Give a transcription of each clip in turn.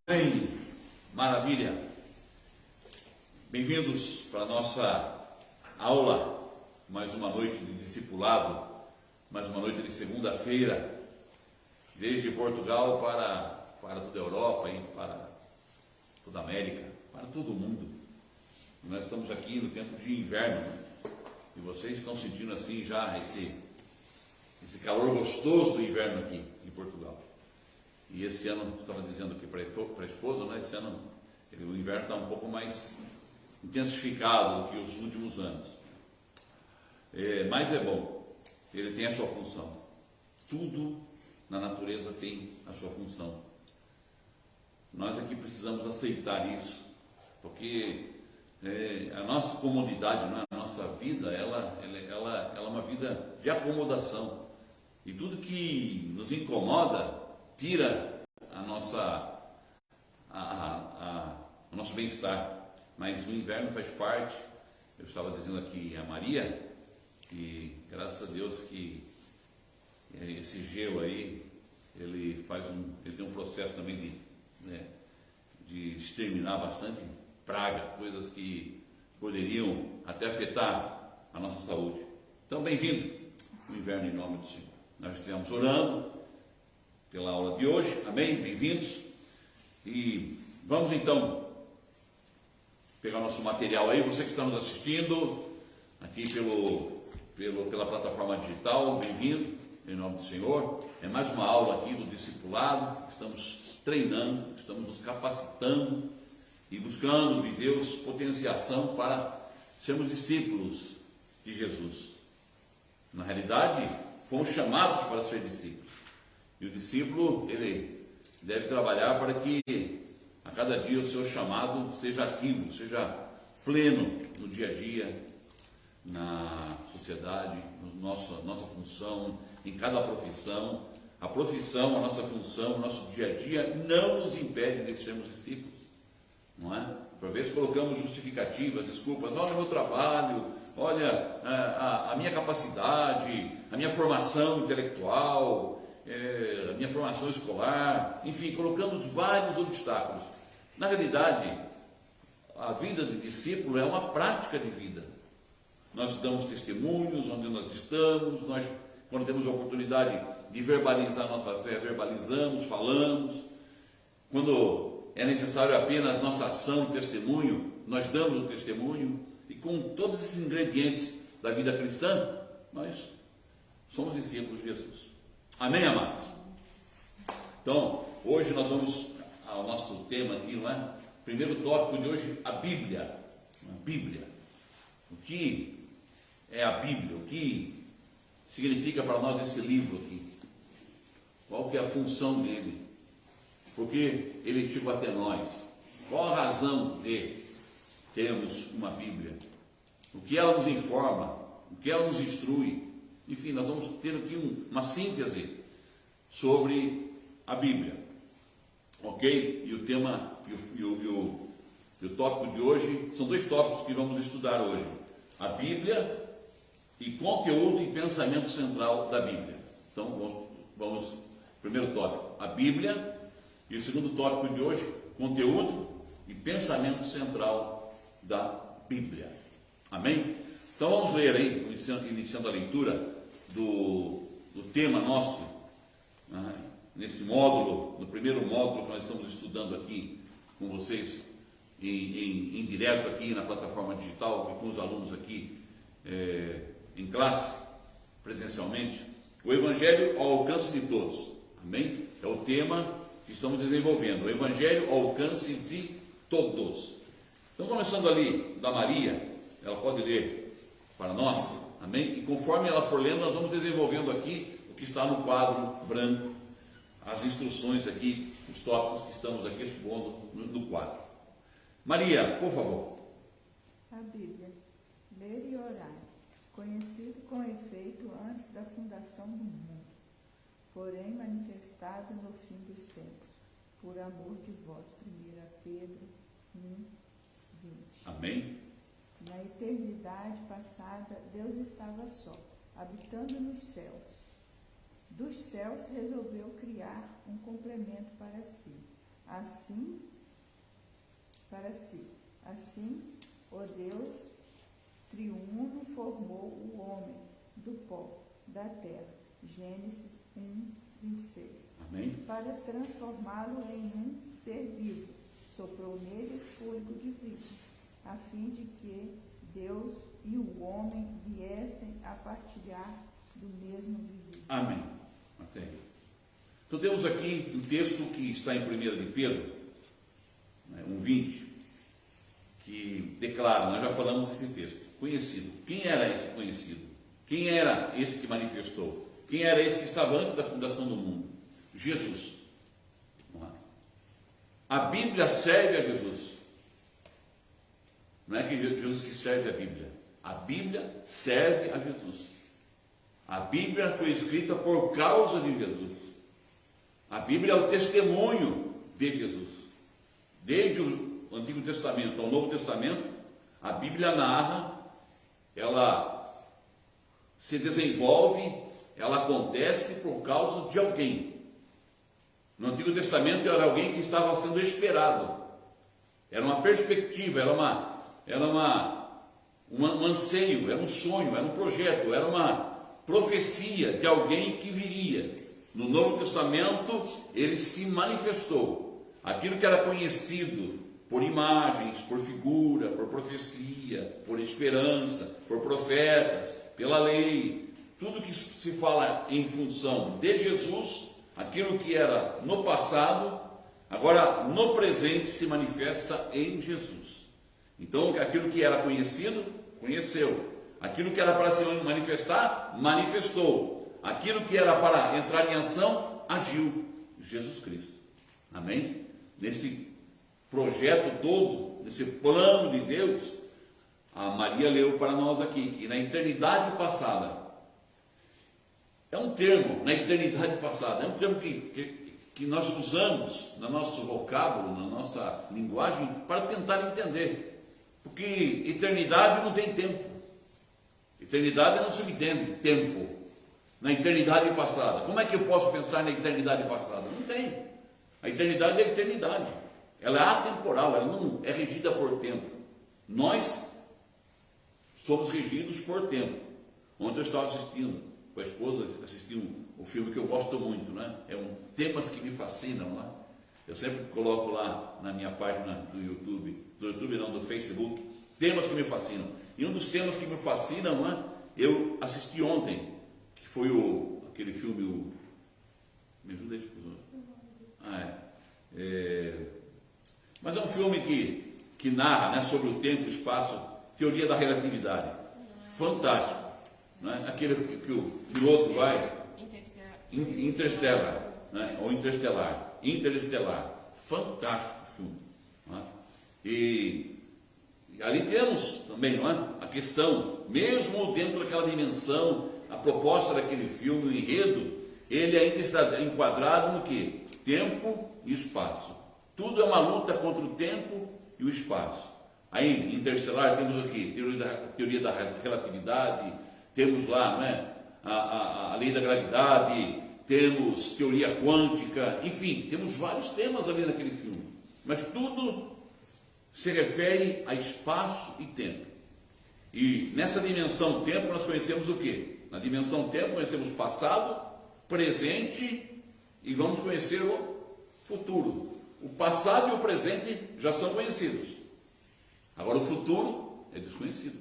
Bem, maravilha. Bem-vindos para a nossa aula, mais uma noite de discipulado, mais uma noite de segunda-feira, desde Portugal para toda a Europa e para toda a América, para todo o mundo. Nós estamos aqui no tempo de inverno, né? E vocês estão sentindo assim já esse calor gostoso do inverno aqui em Portugal. E esse ano, estava dizendo aqui para a esposa, né? Esse ano o inverno está um pouco mais intensificado do que os últimos anos. Mas é bom, ele tem a sua função. Tudo na natureza tem a sua função. Nós aqui precisamos aceitar isso, porque a nossa comodidade, né? A nossa vida, ela é uma vida de acomodação. E tudo que nos incomoda tira o nosso bem-estar. Mas o inverno faz parte. Eu estava dizendo aqui a Maria que, graças a Deus, que esse gelo aí, ele tem um processo também de exterminar bastante praga, coisas que poderiam até afetar a nossa saúde. Então, bem-vindo o inverno em nome do Senhor. Nós estivemos orando pela aula de hoje, amém? Bem-vindos. E vamos então pegar nosso material aí. Você que está nos assistindo aqui pela plataforma digital, bem-vindo em nome do Senhor. É mais uma aula aqui do discipulado. Estamos treinando, estamos nos capacitando e buscando de Deus potenciação para sermos discípulos de Jesus. Na realidade, fomos chamados para ser discípulos. E o discípulo, ele deve trabalhar para que a cada dia o seu chamado seja ativo, seja pleno no dia a dia, na sociedade, nossa função, em cada profissão. A profissão, a nossa função, o nosso dia a dia não nos impede de sermos discípulos, não é? Por vezes colocamos justificativas, desculpas, olha o meu trabalho, olha a minha capacidade, a minha formação intelectual, a minha formação escolar, enfim, colocamos vários obstáculos. Na realidade, a vida de discípulo é uma prática de vida. Nós damos testemunhos onde nós estamos, quando temos a oportunidade de verbalizar nossa fé, verbalizamos, falamos. Quando é necessário apenas nossa ação e testemunho, nós damos o testemunho. E com todos esses ingredientes da vida cristã, nós somos discípulos de Jesus. Amém, amados? Então, hoje nós vamos ao nosso tema aqui, não é? Primeiro tópico de hoje, a Bíblia. A Bíblia. O que é a Bíblia? O que significa para nós esse livro aqui? Qual que é a função dele? Por que ele chegou até nós? Qual a razão de termos uma Bíblia? O que ela nos informa? O que ela nos instrui? Enfim, nós vamos ter aqui uma síntese sobre a Bíblia, ok? E o tema e o tópico de hoje são dois tópicos que vamos estudar hoje: a Bíblia e conteúdo e pensamento central da Bíblia. Então vamos primeiro tópico, a Bíblia, e o segundo tópico de hoje, conteúdo e pensamento central da Bíblia. Amém? Então vamos ler aí, iniciando a leitura do tema nosso, né, nesse módulo, no primeiro módulo que nós estamos estudando aqui com vocês, em direto aqui na plataforma digital, e com os alunos aqui em classe, presencialmente, o Evangelho ao alcance de todos. Amém? É o tema que estamos desenvolvendo, o Evangelho ao alcance de todos. Então, começando ali da Maria, ela pode ler para nós, amém? E conforme ela for lendo, nós vamos desenvolvendo aqui o que está no quadro branco, as instruções aqui, os tópicos que estamos aqui expondo no quadro. Maria, por favor. A Bíblia, ler e orar, conhecido com efeito antes da fundação do mundo, porém manifestado no fim dos tempos, por amor de vós. 1 Pedro 1:20. Amém? Na eternidade passada, Deus estava só, habitando nos céus. Dos céus resolveu criar um complemento para si, Assim, para si. Assim, o Deus triuno formou o homem do pó da terra. Gênesis 1, 26. Amém? Para transformá-lo em um ser vivo. Soprou nele fôlego de vida, a fim de que Deus e o homem viessem a partilhar do mesmo viver. Amém. Até aí. Então temos aqui um texto que está em 1 de Pedro, 1:20, que declara, nós já falamos desse texto, conhecido. Quem era esse conhecido? Quem era esse que manifestou? Quem era esse que estava antes da fundação do mundo? Jesus. A Bíblia serve a Jesus. Não é que Jesus que serve a Bíblia. A Bíblia serve a Jesus. A Bíblia foi escrita por causa de Jesus. A Bíblia é o testemunho de Jesus. Desde o Antigo Testamento ao Novo Testamento, a Bíblia narra, ela se desenvolve, ela acontece por causa de alguém. No Antigo Testamento era alguém que estava sendo esperado. Era uma perspectiva, era um anseio, era um sonho, era um projeto, era uma profecia de alguém que viria. No Novo Testamento, ele se manifestou. Aquilo que era conhecido por imagens, por figura, por profecia, por esperança, por profetas, pela lei, tudo que se fala em função de Jesus, aquilo que era no passado, agora no presente se manifesta em Jesus. Então, aquilo que era conhecido, conheceu. Aquilo que era para se manifestar, manifestou. Aquilo que era para entrar em ação, agiu. Jesus Cristo. Amém? Nesse projeto todo, nesse plano de Deus, a Maria leu para nós aqui, que na eternidade passada, é um termo, na eternidade passada, é um termo que nós usamos no nosso vocábulo, na nossa linguagem, para tentar entender. Porque eternidade não tem tempo. Eternidade não se entende tempo. Na eternidade passada. Como é que eu posso pensar na eternidade passada? Não tem. A eternidade é a eternidade. Ela é atemporal, ela não é regida por tempo. Nós somos regidos por tempo. Ontem eu estava assistindo com a esposa, assistindo um filme que eu gosto muito, né? É temas que me fascinam, né? Eu sempre coloco lá na minha página do YouTube não, do Facebook, temas que me fascinam. E um dos temas que me fascinam, né, eu assisti ontem, que foi aquele filme, me ajuda aí, mas é um filme que narra, né, sobre o tempo, o espaço, teoria da relatividade. Fantástico. Né? Aquele que o piloto vai... Interstellar, né? Ou Interestelar. Fantástico filme. Né? E ali temos também, não é? A questão, mesmo dentro daquela dimensão, a proposta daquele filme, o enredo, ele ainda está enquadrado no quê? Tempo e espaço. Tudo é uma luta contra o tempo e o espaço. Aí, em Interestelar, temos o quê? Teoria da relatividade, temos lá, não é? A lei da gravidade, temos teoria quântica, enfim, temos vários temas ali naquele filme. Mas tudo se refere a espaço e tempo. E nessa dimensão tempo nós conhecemos o quê? Na dimensão tempo conhecemos passado, presente e vamos conhecer o futuro. O passado e o presente já são conhecidos. Agora o futuro é desconhecido.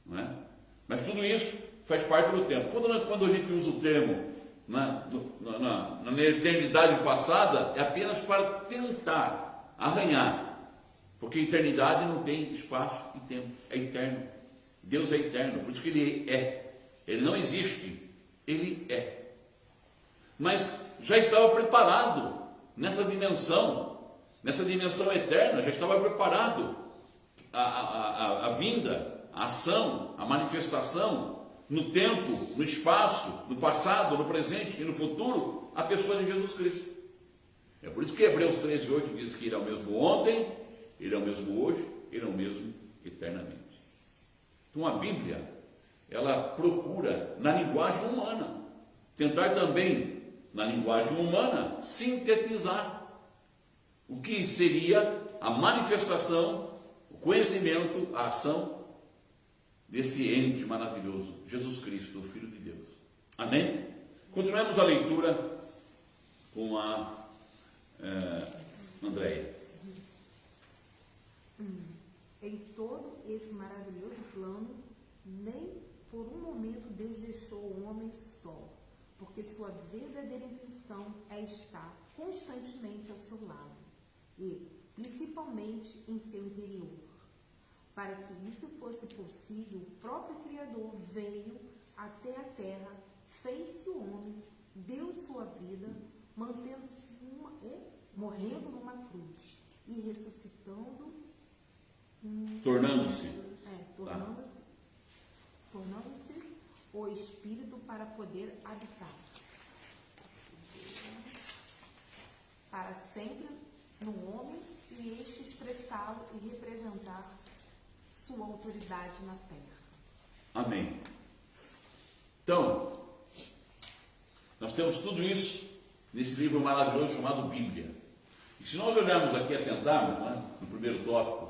Não é? Mas tudo isso faz parte do tempo. Quando a gente usa o termo na eternidade passada, é apenas para tentar arranhar. Porque a eternidade não tem espaço e tempo. É eterno. Deus é eterno. Por isso que Ele é. Ele não existe. Ele é. Mas já estava preparado nessa dimensão eterna, já estava preparado a vinda, a ação, a manifestação, no tempo, no espaço, no passado, no presente e no futuro, a pessoa de Jesus Cristo. É por isso que Hebreus 13:8 diz que Ele é o mesmo ontem, Ele é o mesmo hoje, Ele é o mesmo eternamente. Então a Bíblia, ela procura, na linguagem humana, tentar também, na linguagem humana, sintetizar o que seria a manifestação, o conhecimento, a ação desse ente maravilhoso, Jesus Cristo, o Filho de Deus. Amém? Continuemos a leitura com a Andréia. Em todo esse maravilhoso plano, nem por um momento Deus deixou o homem só, porque sua verdadeira intenção é estar constantemente ao seu lado e, principalmente, em seu interior. Para que isso fosse possível, o próprio Criador veio até a terra, fez-se o homem, deu sua vida, mantendo-se morrendo numa cruz e ressuscitando, Tornando-se o Espírito para poder habitar para sempre no homem e este expressá-lo e representar sua autoridade na terra. Amém. Então, nós temos tudo isso nesse livro maravilhoso chamado Bíblia. E se nós olharmos aqui e atentarmos, né, no primeiro tópico,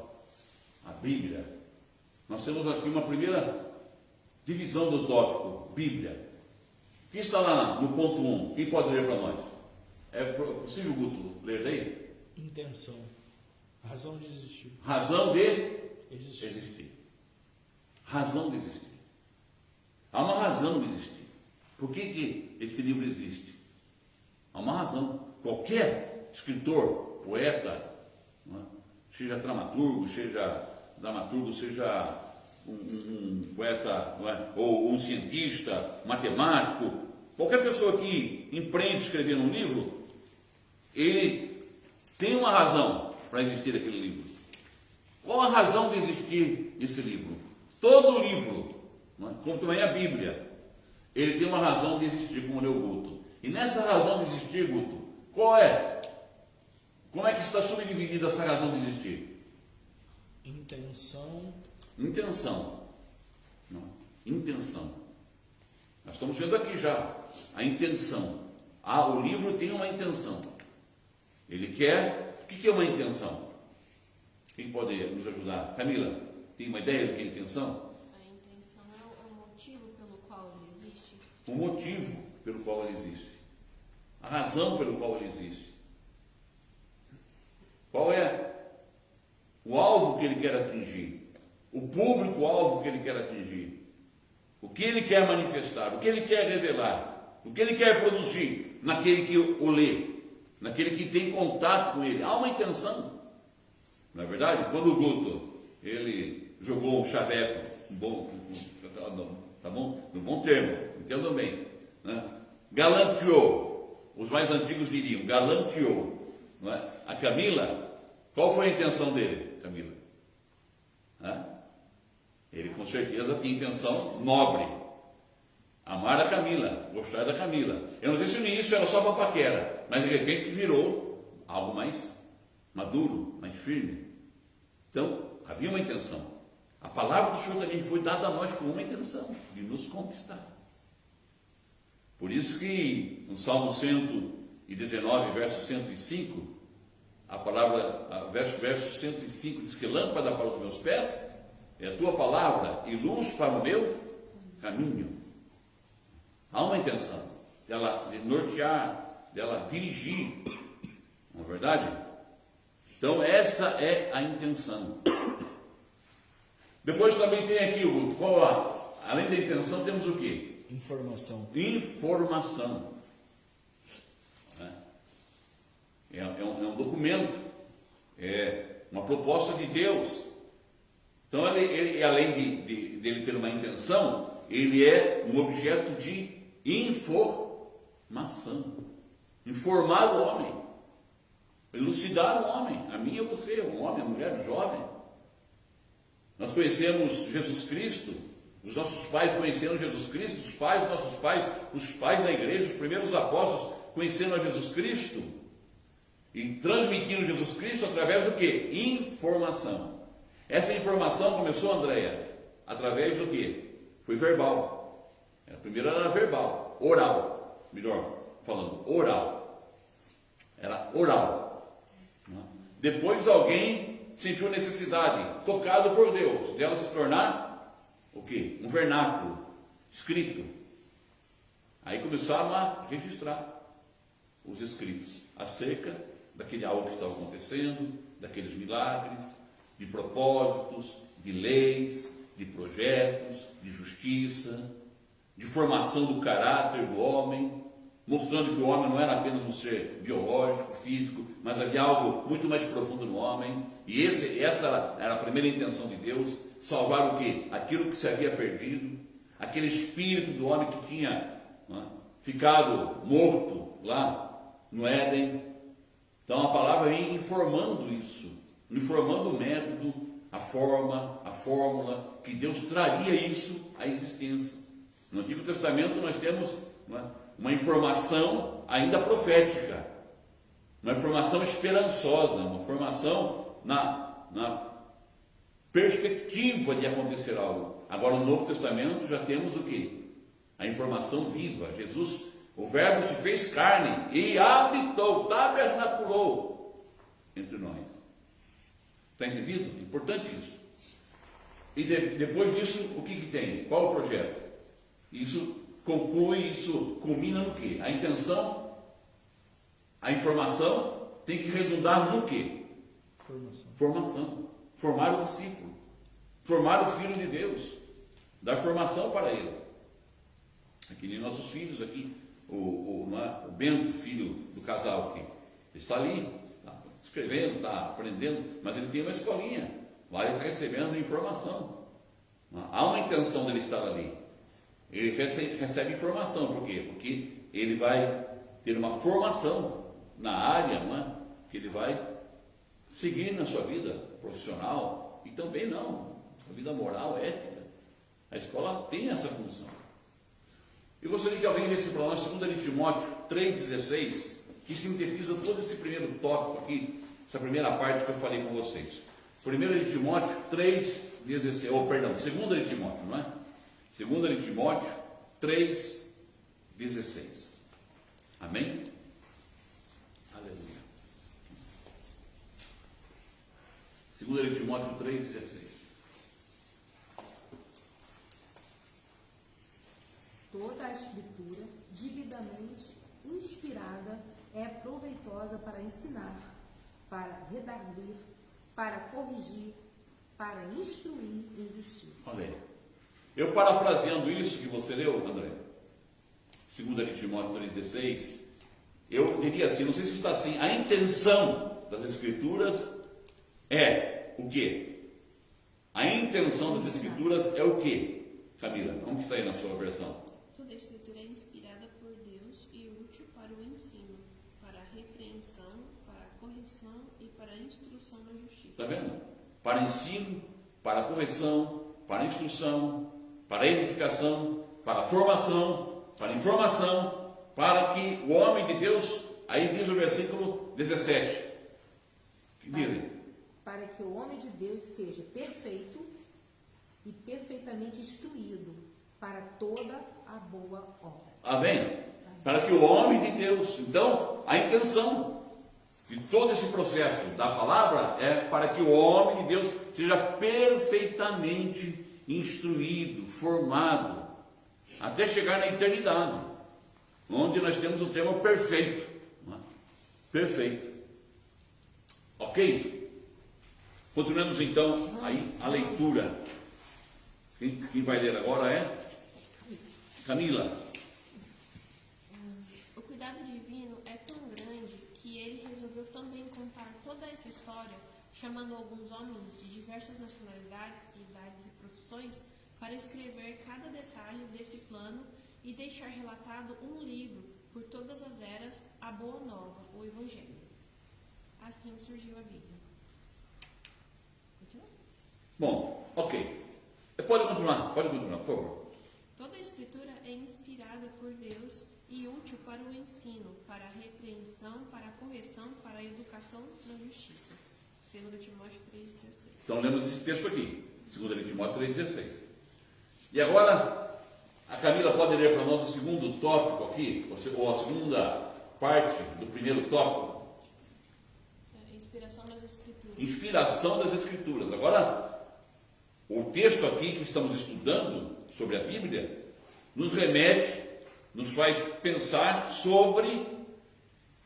a Bíblia, nós temos aqui uma primeira divisão do tópico, Bíblia. O que está lá no ponto 1? Quem pode ler para nós? É possível, Guto, ler daí? Intenção. Razão de existir. Razão de Existir. existir. Razão de existir. Há uma razão de existir. Por que esse livro existe? Há uma razão. Qualquer escritor, poeta, não é? Seja dramaturgo, seja um poeta, não é? Ou um cientista, matemático, qualquer pessoa que empreende escrever um livro, ele tem uma razão para existir aquele livro. Qual a razão de existir esse livro? Todo livro, não é? Como também a Bíblia, ele tem uma razão de existir, como leu Guto. E nessa razão de existir, Guto, qual é? Como é que está subdividida essa razão de existir? Intenção. Não. Intenção. Nós estamos vendo aqui já a intenção. O livro tem uma intenção. Ele quer. O que é uma intenção? Quem pode nos ajudar? Camila, tem uma ideia do que é intenção? A intenção é o motivo pelo qual ele existe. O motivo pelo qual ele existe. A razão pelo qual ele existe. Qual é o alvo que ele quer atingir? O público-alvo que ele quer atingir? O que ele quer manifestar? O que ele quer revelar? O que ele quer produzir naquele que o lê? Naquele que tem contato com ele? Há uma intenção. Não é verdade? Quando o Guto, ele jogou um chaveco, tá bom? No bom termo, entendam bem, né? Galanteou, os mais antigos diriam, galanteou, não é? A Camila, qual foi a intenção dele, Camila? Ele com certeza tinha intenção nobre, amar a Camila, gostar da Camila. Eu não sei se no início era só para paquera, mas de repente virou algo mais maduro, mais firme. Então, havia uma intenção. A palavra do Senhor também foi dada a nós com uma intenção, de nos conquistar. Por isso que no Salmo 119, verso 105, a palavra, verso 105 diz que lâmpada para os meus pés é a tua palavra e luz para o meu caminho. Há uma intenção dela de nortear, dela dirigir, não é verdade? Então essa é a intenção. Depois também tem aqui além da intenção temos o quê? Informação. Informação. É um documento, é uma proposta de Deus. Então ele além de ele ter uma intenção, ele é um objeto de informação. Informar o homem, elucidar o homem, a mim e a você, o homem, a mulher, o jovem. Nós conhecemos Jesus Cristo, os nossos pais conheceram Jesus Cristo, os nossos pais, os pais da igreja, os primeiros apóstolos conheceram a Jesus Cristo e transmitiram Jesus Cristo através do que? Informação. Essa informação começou, Andréia, através do que? Foi verbal. A primeira era verbal, oral, melhor falando, oral. Era oral. Depois alguém sentiu necessidade, tocado por Deus, dela se tornar o quê? Um vernáculo, escrito. Aí começaram a registrar os escritos acerca daquele algo que estava acontecendo, daqueles milagres, de propósitos, de leis, de projetos, de justiça, de formação do caráter do homem, mostrando que o homem não era apenas um ser biológico, físico, mas havia algo muito mais profundo no homem. E essa era a primeira intenção de Deus, salvar o quê? Aquilo que se havia perdido, aquele espírito do homem que tinha ficado morto lá no Éden. Então a palavra vem informando isso, informando o método, a forma, a fórmula, que Deus traria isso à existência. No Antigo Testamento nós temos uma informação ainda profética, uma informação esperançosa, uma informação na perspectiva de acontecer algo. Agora no Novo Testamento já temos o quê? A informação viva. Jesus, o Verbo se fez carne e habitou, tabernaculou entre nós. Está entendido? Importante isso. E depois disso, o que tem? Qual o projeto? Isso conclui, isso culmina no quê? A intenção, a informação tem que redundar no quê? Formação. Formar o discípulo. Formar o Filho de Deus. Dar formação para ele. Aqui nem nossos filhos aqui. O Bento, filho do casal aqui. Ele está ali, está escrevendo, está aprendendo, mas ele tem uma escolinha. Lá ele está recebendo informação. Há uma intenção dele estar ali. Ele recebe informação. Por quê? Porque ele vai ter uma formação na área, que ele vai seguir na sua vida profissional e também na vida moral, ética. A escola tem essa função. Eu gostaria que alguém lesse para nós 2 Timóteo 3,16, que sintetiza todo esse primeiro tópico aqui, essa primeira parte que eu falei com vocês. 1 Timóteo 3,16, 2 Timóteo, não é? 2 Timóteo 3,16. Amém? Aleluia. 2 Timóteo 3,16. Toda a Escritura, devidamente inspirada, é proveitosa para ensinar, para redarguir, para corrigir, para instruir em justiça. Olha aí. Eu parafraseando isso que você leu, André, 2 Timóteo 3,16, eu diria assim, não sei se está assim, a intenção das Escrituras é o quê? A intenção das Escrituras é o quê? Camila, como que está aí na sua versão? Toda a Escritura é inspirada por Deus e útil para o ensino, para a repreensão, para a correção e para a instrução na justiça. Está vendo? Para ensino, para a correção, para a instrução, para a edificação, para a formação, para a informação, para que o homem de Deus, aí diz o versículo 17, que dizem? Para que o homem de Deus seja perfeito e perfeitamente instruído para toda a boa obra. Amém? Para que o homem de Deus, então, a intenção de todo esse processo da palavra é para que o homem de Deus seja perfeitamente instruído, formado, até chegar na eternidade, onde nós temos o termo perfeito. Perfeito. Ok? Continuamos então aí a leitura. Quem vai ler agora é Camila. O cuidado divino é tão grande que ele resolveu também contar toda essa história, chamando alguns homens de diversas nacionalidades, idades e profissões, para escrever cada detalhe desse plano e deixar relatado um livro por todas as eras, a Boa Nova, o Evangelho. Assim surgiu a Bíblia. Bom, ok. Pode continuar, por favor. Toda a Escritura é inspirada por Deus e útil para o ensino, para a repreensão, para a correção, para a educação na justiça. 2 Timóteo 3,16. Então lemos esse texto aqui, 2 Timóteo 3,16. E agora, a Camila pode ler para nós o segundo tópico aqui, ou a segunda parte do primeiro tópico. Inspiração das Escrituras. Inspiração das Escrituras. Agora, o texto aqui que estamos estudando sobre a Bíblia nos remete, nos faz pensar sobre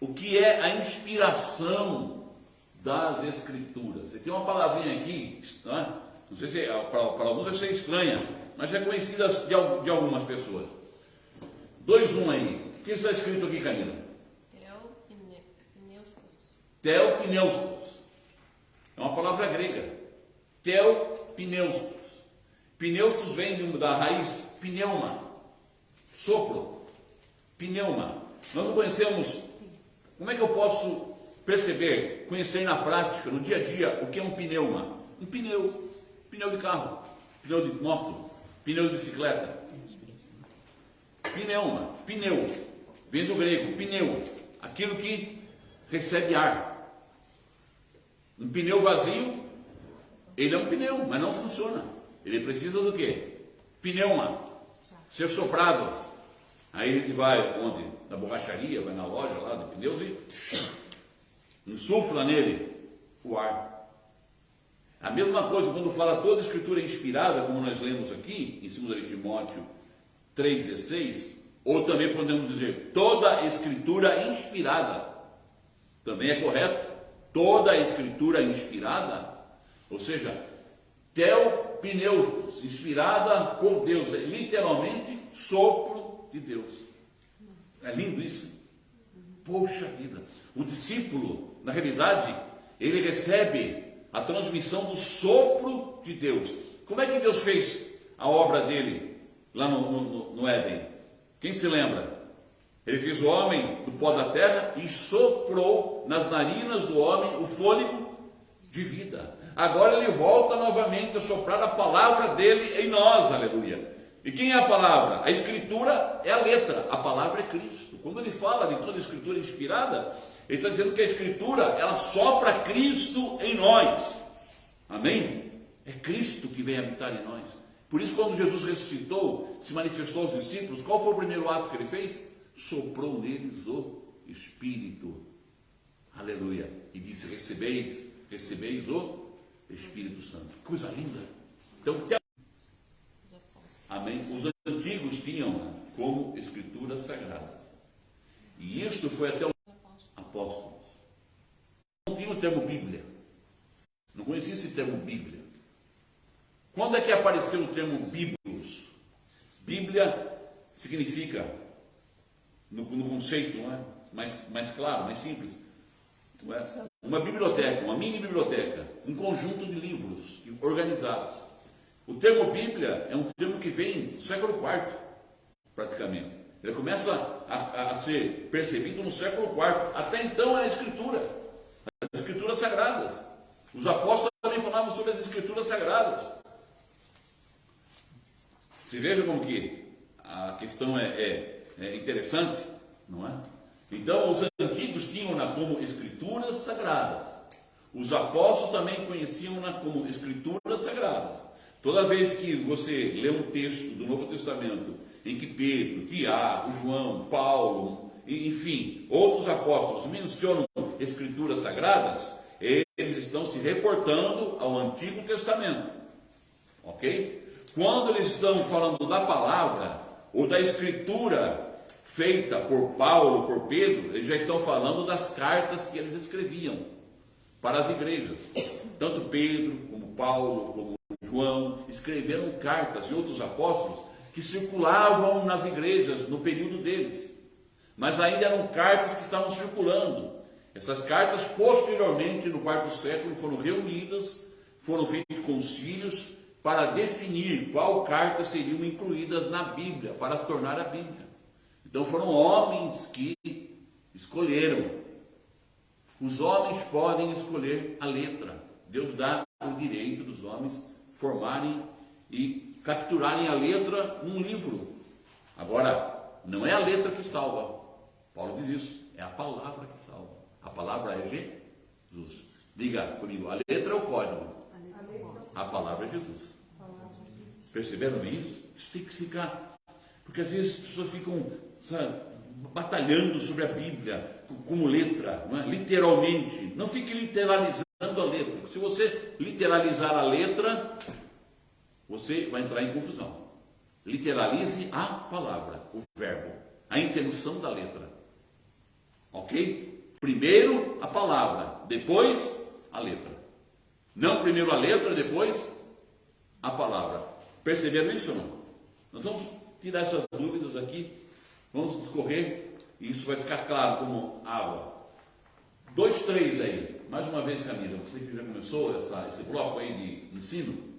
o que é a inspiração das Escrituras. E tem uma palavrinha aqui, não sei se para alguns vai ser estranha, mas é conhecida de algumas pessoas. 2:1 aí. O que está escrito aqui, Camila? Theopneustos. Theopneustos. É uma palavra grega. Theopneustos. Pneustos vem da raiz pneuma. Sopro. Pneuma. Nós não conhecemos. Como é que eu posso perceber, conhecer na prática, no dia a dia, o que é um pneuma? Um pneu. Pneu de carro. Pneu de moto. Pneu de bicicleta. Pneuma. Pneu. Vem do grego. Pneu. Aquilo que recebe ar. Um pneu vazio, ele é um pneu, mas não funciona. Ele precisa do quê? Pneuma. Ser soprado. Aí a gente vai onde? Na borracharia, vai na loja lá de pneus e insufla nele o ar. A mesma coisa quando fala toda a escritura é inspirada, como nós lemos aqui, em 2 Timóteo 3,16, ou também podemos dizer, toda a escritura inspirada. Também é correto? Toda a escritura inspirada, ou seja, theopneustos, inspirada por Deus, é literalmente sopro de Deus. É lindo isso? Poxa vida! O discípulo, na realidade, ele recebe a transmissão do sopro de Deus. Como é que Deus fez a obra dele lá no Éden? Quem se lembra? Ele fez o homem do pó da terra e soprou nas narinas do homem o fôlego de vida. Agora ele volta novamente a soprar a palavra dele em nós, aleluia. E quem é a palavra? A escritura é a letra, a palavra é Cristo. Quando ele fala de toda a escritura inspirada, ele está dizendo que a escritura, ela sopra Cristo em nós. Amém? É Cristo que vem habitar em nós. Por isso, quando Jesus ressuscitou, se manifestou aos discípulos, qual foi o primeiro ato que ele fez? Soprou neles o Espírito. Aleluia. E disse, recebeis o Espírito Santo. Coisa linda. Então, amém? Os antigos tinham como escrituras sagradas. E isto foi até os apóstolos. Não tinha o termo Bíblia. Não conhecia esse termo Bíblia. Quando é que apareceu o termo Bíblios? Bíblia significa, no conceito, não é? mais claro, mais simples, não é? Uma biblioteca, uma mini biblioteca, um conjunto de livros organizados. O termo Bíblia é um termo que vem do século IV, praticamente. Ele começa a ser percebido no século IV. Até então era a Escritura, as Escrituras Sagradas. Os apóstolos também falavam sobre as Escrituras Sagradas. Você veja como que a questão é interessante, não é? Então, os antigos tinham-na como Escrituras Sagradas. Os apóstolos também conheciam-na como Escrituras Sagradas. Toda vez que você lê um texto do Novo Testamento, em que Pedro, Tiago, João, Paulo, enfim, outros apóstolos mencionam Escrituras Sagradas, eles estão se reportando ao Antigo Testamento. Ok? Quando eles estão falando da palavra, ou da escritura feita por Paulo, por Pedro, eles já estão falando das cartas que eles escreviam para as igrejas. Tanto Pedro, como Paulo, como João, escreveram cartas, e outros apóstolos, que circulavam nas igrejas no período deles. Mas ainda eram cartas que estavam circulando. Essas cartas, posteriormente, no quarto século, foram reunidas, foram feitos concílios para definir qual carta seriam incluídas na Bíblia, para tornar a Bíblia. Então foram homens que escolheram. Os homens podem escolher a letra. Deus dá o direito dos homens formarem e capturarem a letra num livro. Agora, não é a letra que salva. Paulo diz isso. É a palavra que salva. A palavra é Jesus. Diga comigo, a letra é o código. A palavra é Jesus. Perceberam isso? Isso tem que ficar. Porque às vezes as pessoas ficam, sabe, batalhando sobre a Bíblia como letra, não é? Literalmente. Não fique literalizando a letra. Se você literalizar a letra, você vai entrar em confusão. Literalize a palavra, o verbo, a intenção da letra. Ok? Primeiro a palavra, depois a letra. Não primeiro a letra, depois a palavra. Perceberam isso ou não? Nós vamos tirar essas dúvidas aqui, vamos discorrer e isso vai ficar claro como água. 2, 3 aí. Mais uma vez, Camila, você que já começou esse bloco aí de ensino.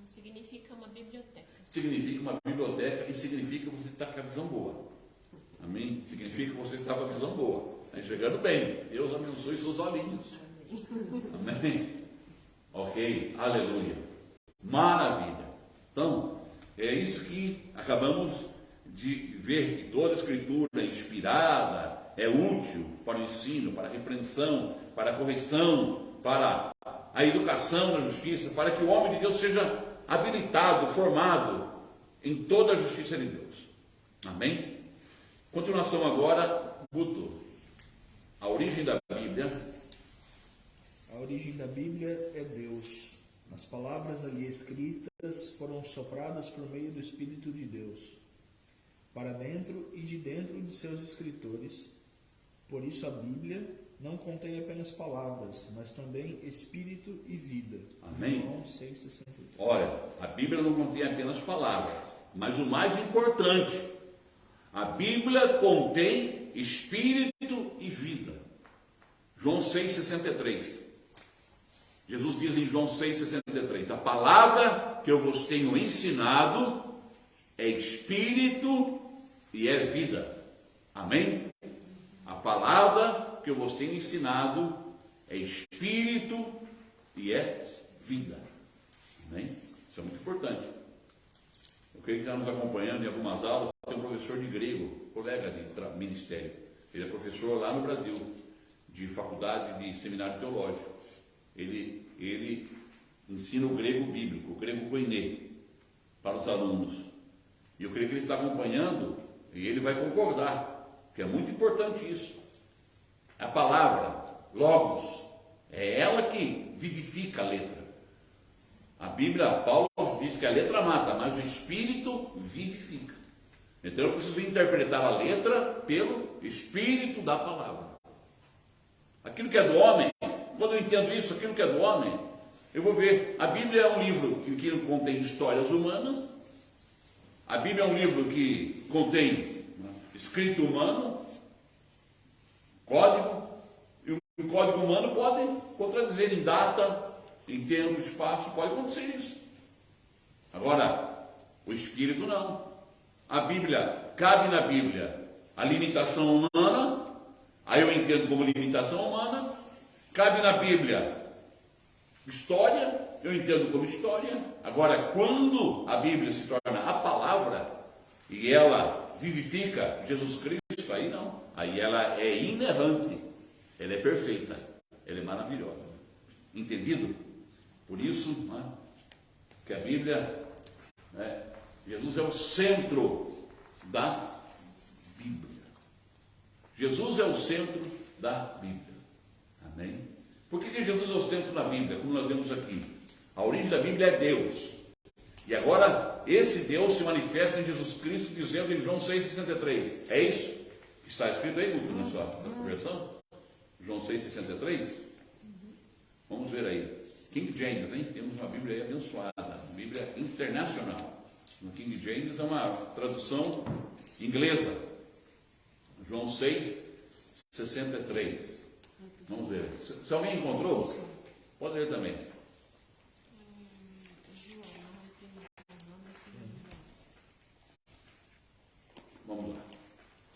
Significa uma biblioteca. Significa uma biblioteca e significa que você está com a visão boa. Amém? Significa que você está com a visão boa. Está enxergando bem. Deus abençoe seus olhinhos. Amém? Amém? Ok. Aleluia. Maravilha. Então, é isso que acabamos de ver, que toda a escritura inspirada é útil para o ensino, para a repreensão, para a correção, para a educação na justiça, para que o homem de Deus seja habilitado, formado em toda a justiça de Deus. Amém? Continuação agora, Guto. A origem da Bíblia. A origem da Bíblia é Deus. As palavras ali escritas foram sopradas por meio do Espírito de Deus, para dentro e de dentro de seus escritores. Por isso a Bíblia não contém apenas palavras, mas também espírito e vida. Amém? João 6,63. Olha, a Bíblia não contém apenas palavras, mas o mais importante, a Bíblia contém espírito e vida. João 6,63. Jesus diz em João 6,63: a palavra que eu vos tenho ensinado é espírito e é vida. Amém? A palavra que eu vos tenho ensinado é espírito e é vida. Amém? Isso é muito importante. Eu creio que está nos acompanhando em algumas aulas. Tem um professor de grego, colega de ministério. Ele é professor lá no Brasil, de faculdade de seminário teológico. Ele ensina o grego bíblico, o grego koiné, para os alunos. E eu creio que ele está acompanhando e ele vai concordar, que é muito importante isso. A palavra, logos, é ela que vivifica a letra. A Bíblia, Paulo diz que a letra mata, mas o Espírito vivifica. Então eu preciso interpretar a letra pelo Espírito da palavra. Aquilo que é do homem, quando eu entendo isso, aquilo que é do homem, eu vou ver. A Bíblia é um livro que contém histórias humanas. A Bíblia é um livro que contém escrito humano, código. E o código humano pode contradizer em data, em tempo, espaço, pode acontecer isso. Agora, o Espírito não. A Bíblia, cabe na Bíblia a limitação humana, aí eu entendo como limitação humana. Cabe na Bíblia história, eu entendo como história. Agora, quando a Bíblia se torna a palavra e ela vivifica Jesus Cristo, aí não. Aí ela é inerrante, ela é perfeita, ela é maravilhosa. Entendido? Por isso, que a Bíblia, Jesus é o centro da Bíblia. Jesus é o centro da Bíblia. Amém? Por que Jesus é o centro da Bíblia, como nós vemos aqui? A origem da Bíblia é Deus. E agora, esse Deus se manifesta em Jesus Cristo, dizendo em João 6,63. É isso que está escrito aí, Guto, na sua versão? João 6,63? Vamos ver aí. King James, hein? Temos uma Bíblia aí abençoada, Bíblia internacional. No King James é uma tradução inglesa. João 6,63. Vamos ver. Se alguém encontrou, pode ler também. Vamos lá.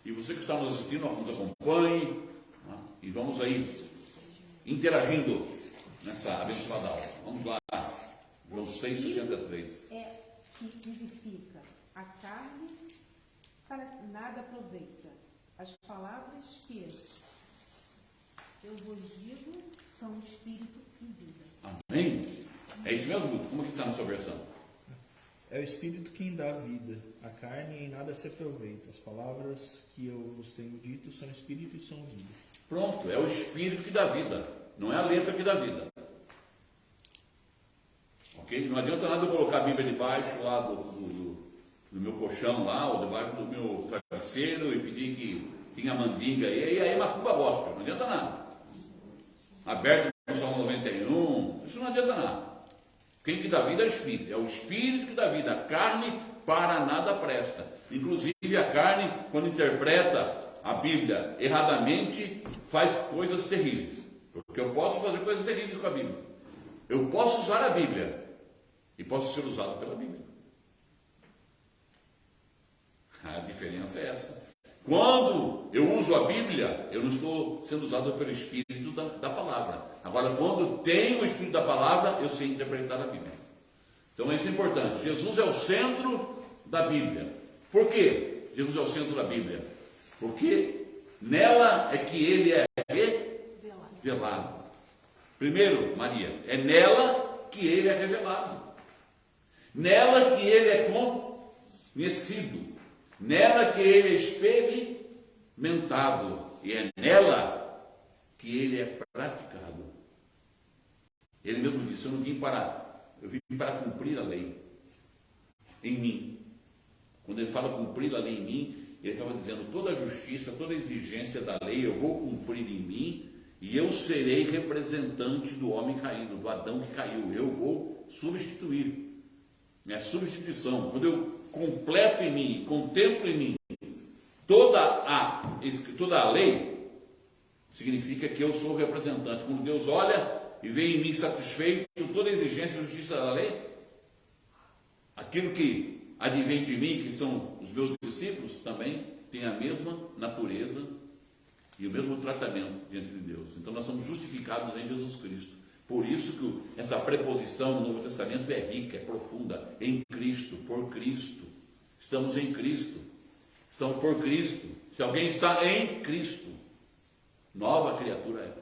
E você que está nos assistindo, nos acompanhe. E vamos aí interagindo nessa abençoada aula. Vamos lá. João 6,63. É que vivifica. A carne para nada aproveita. As palavras que eu vos digo são espírito e vida. Amém? É isso mesmo, Guto? Como é que está na sua versão? É o Espírito quem dá vida, a carne em nada se aproveita. As palavras que eu vos tenho dito são Espírito e são vida. Pronto, é o Espírito que dá vida, não é a letra que dá vida. Ok? Não adianta nada eu colocar a Bíblia debaixo lá do meu colchão lá, ou debaixo do meu travesseiro e pedir que tinha mandinga aí é macumba gospel, não adianta nada. Aberto no Salmo 91, isso não adianta nada. Quem que dá vida é o Espírito, é o Espírito que dá vida, a carne para nada presta. Inclusive a carne, quando interpreta a Bíblia erradamente, faz coisas terríveis. Porque eu posso fazer coisas terríveis com a Bíblia. Eu posso usar a Bíblia e posso ser usado pela Bíblia. A diferença é essa. Quando eu uso a Bíblia, eu não estou sendo usado pelo Espírito da palavra. Agora, quando tenho o Espírito da palavra, eu sei interpretar a Bíblia. Então, isso é importante. Jesus é o centro da Bíblia. Por quê? Jesus é o centro da Bíblia. Porque nela é que ele é revelado. Primeiro, Maria, é nela que ele é revelado. Nela que ele é conhecido. Nela que ele é experimentado. E é nela que ele é praticado. Ele mesmo disse, eu vim para cumprir a lei em mim. Quando ele fala cumprir a lei em mim, ele estava dizendo toda a justiça, toda a exigência da lei eu vou cumprir em mim e eu serei representante do homem caído, do Adão que caiu. Eu vou substituir. É a substituição. Quando eu completo em mim, contemplo em mim toda a lei, significa que eu sou o representante. Quando Deus olha e vê em mim satisfeito toda a exigência e justiça da lei, aquilo que advém de mim, que são os meus discípulos, também tem a mesma natureza e o mesmo tratamento diante de Deus. Então nós somos justificados em Jesus Cristo. Por isso que essa preposição no Novo Testamento é rica, é profunda. Em Cristo, por Cristo. Estamos em Cristo. Estamos por Cristo. Se alguém está em Cristo, nova criatura é.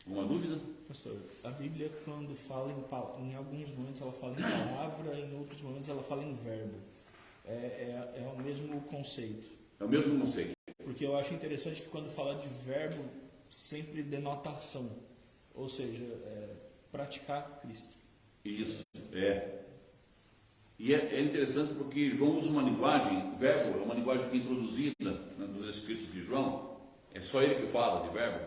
Alguma dúvida? Pastor, a Bíblia, quando fala em alguns momentos ela fala em palavra, em outros momentos ela fala em verbo. É o mesmo conceito. É o mesmo conceito. Porque eu acho interessante que quando fala de verbo, sempre denota ação. Ou seja, praticar Cristo. Isso, é. E é interessante porque João usa uma linguagem, verbo, é uma linguagem que é introduzida nos escritos de João. É só ele que fala de verbo.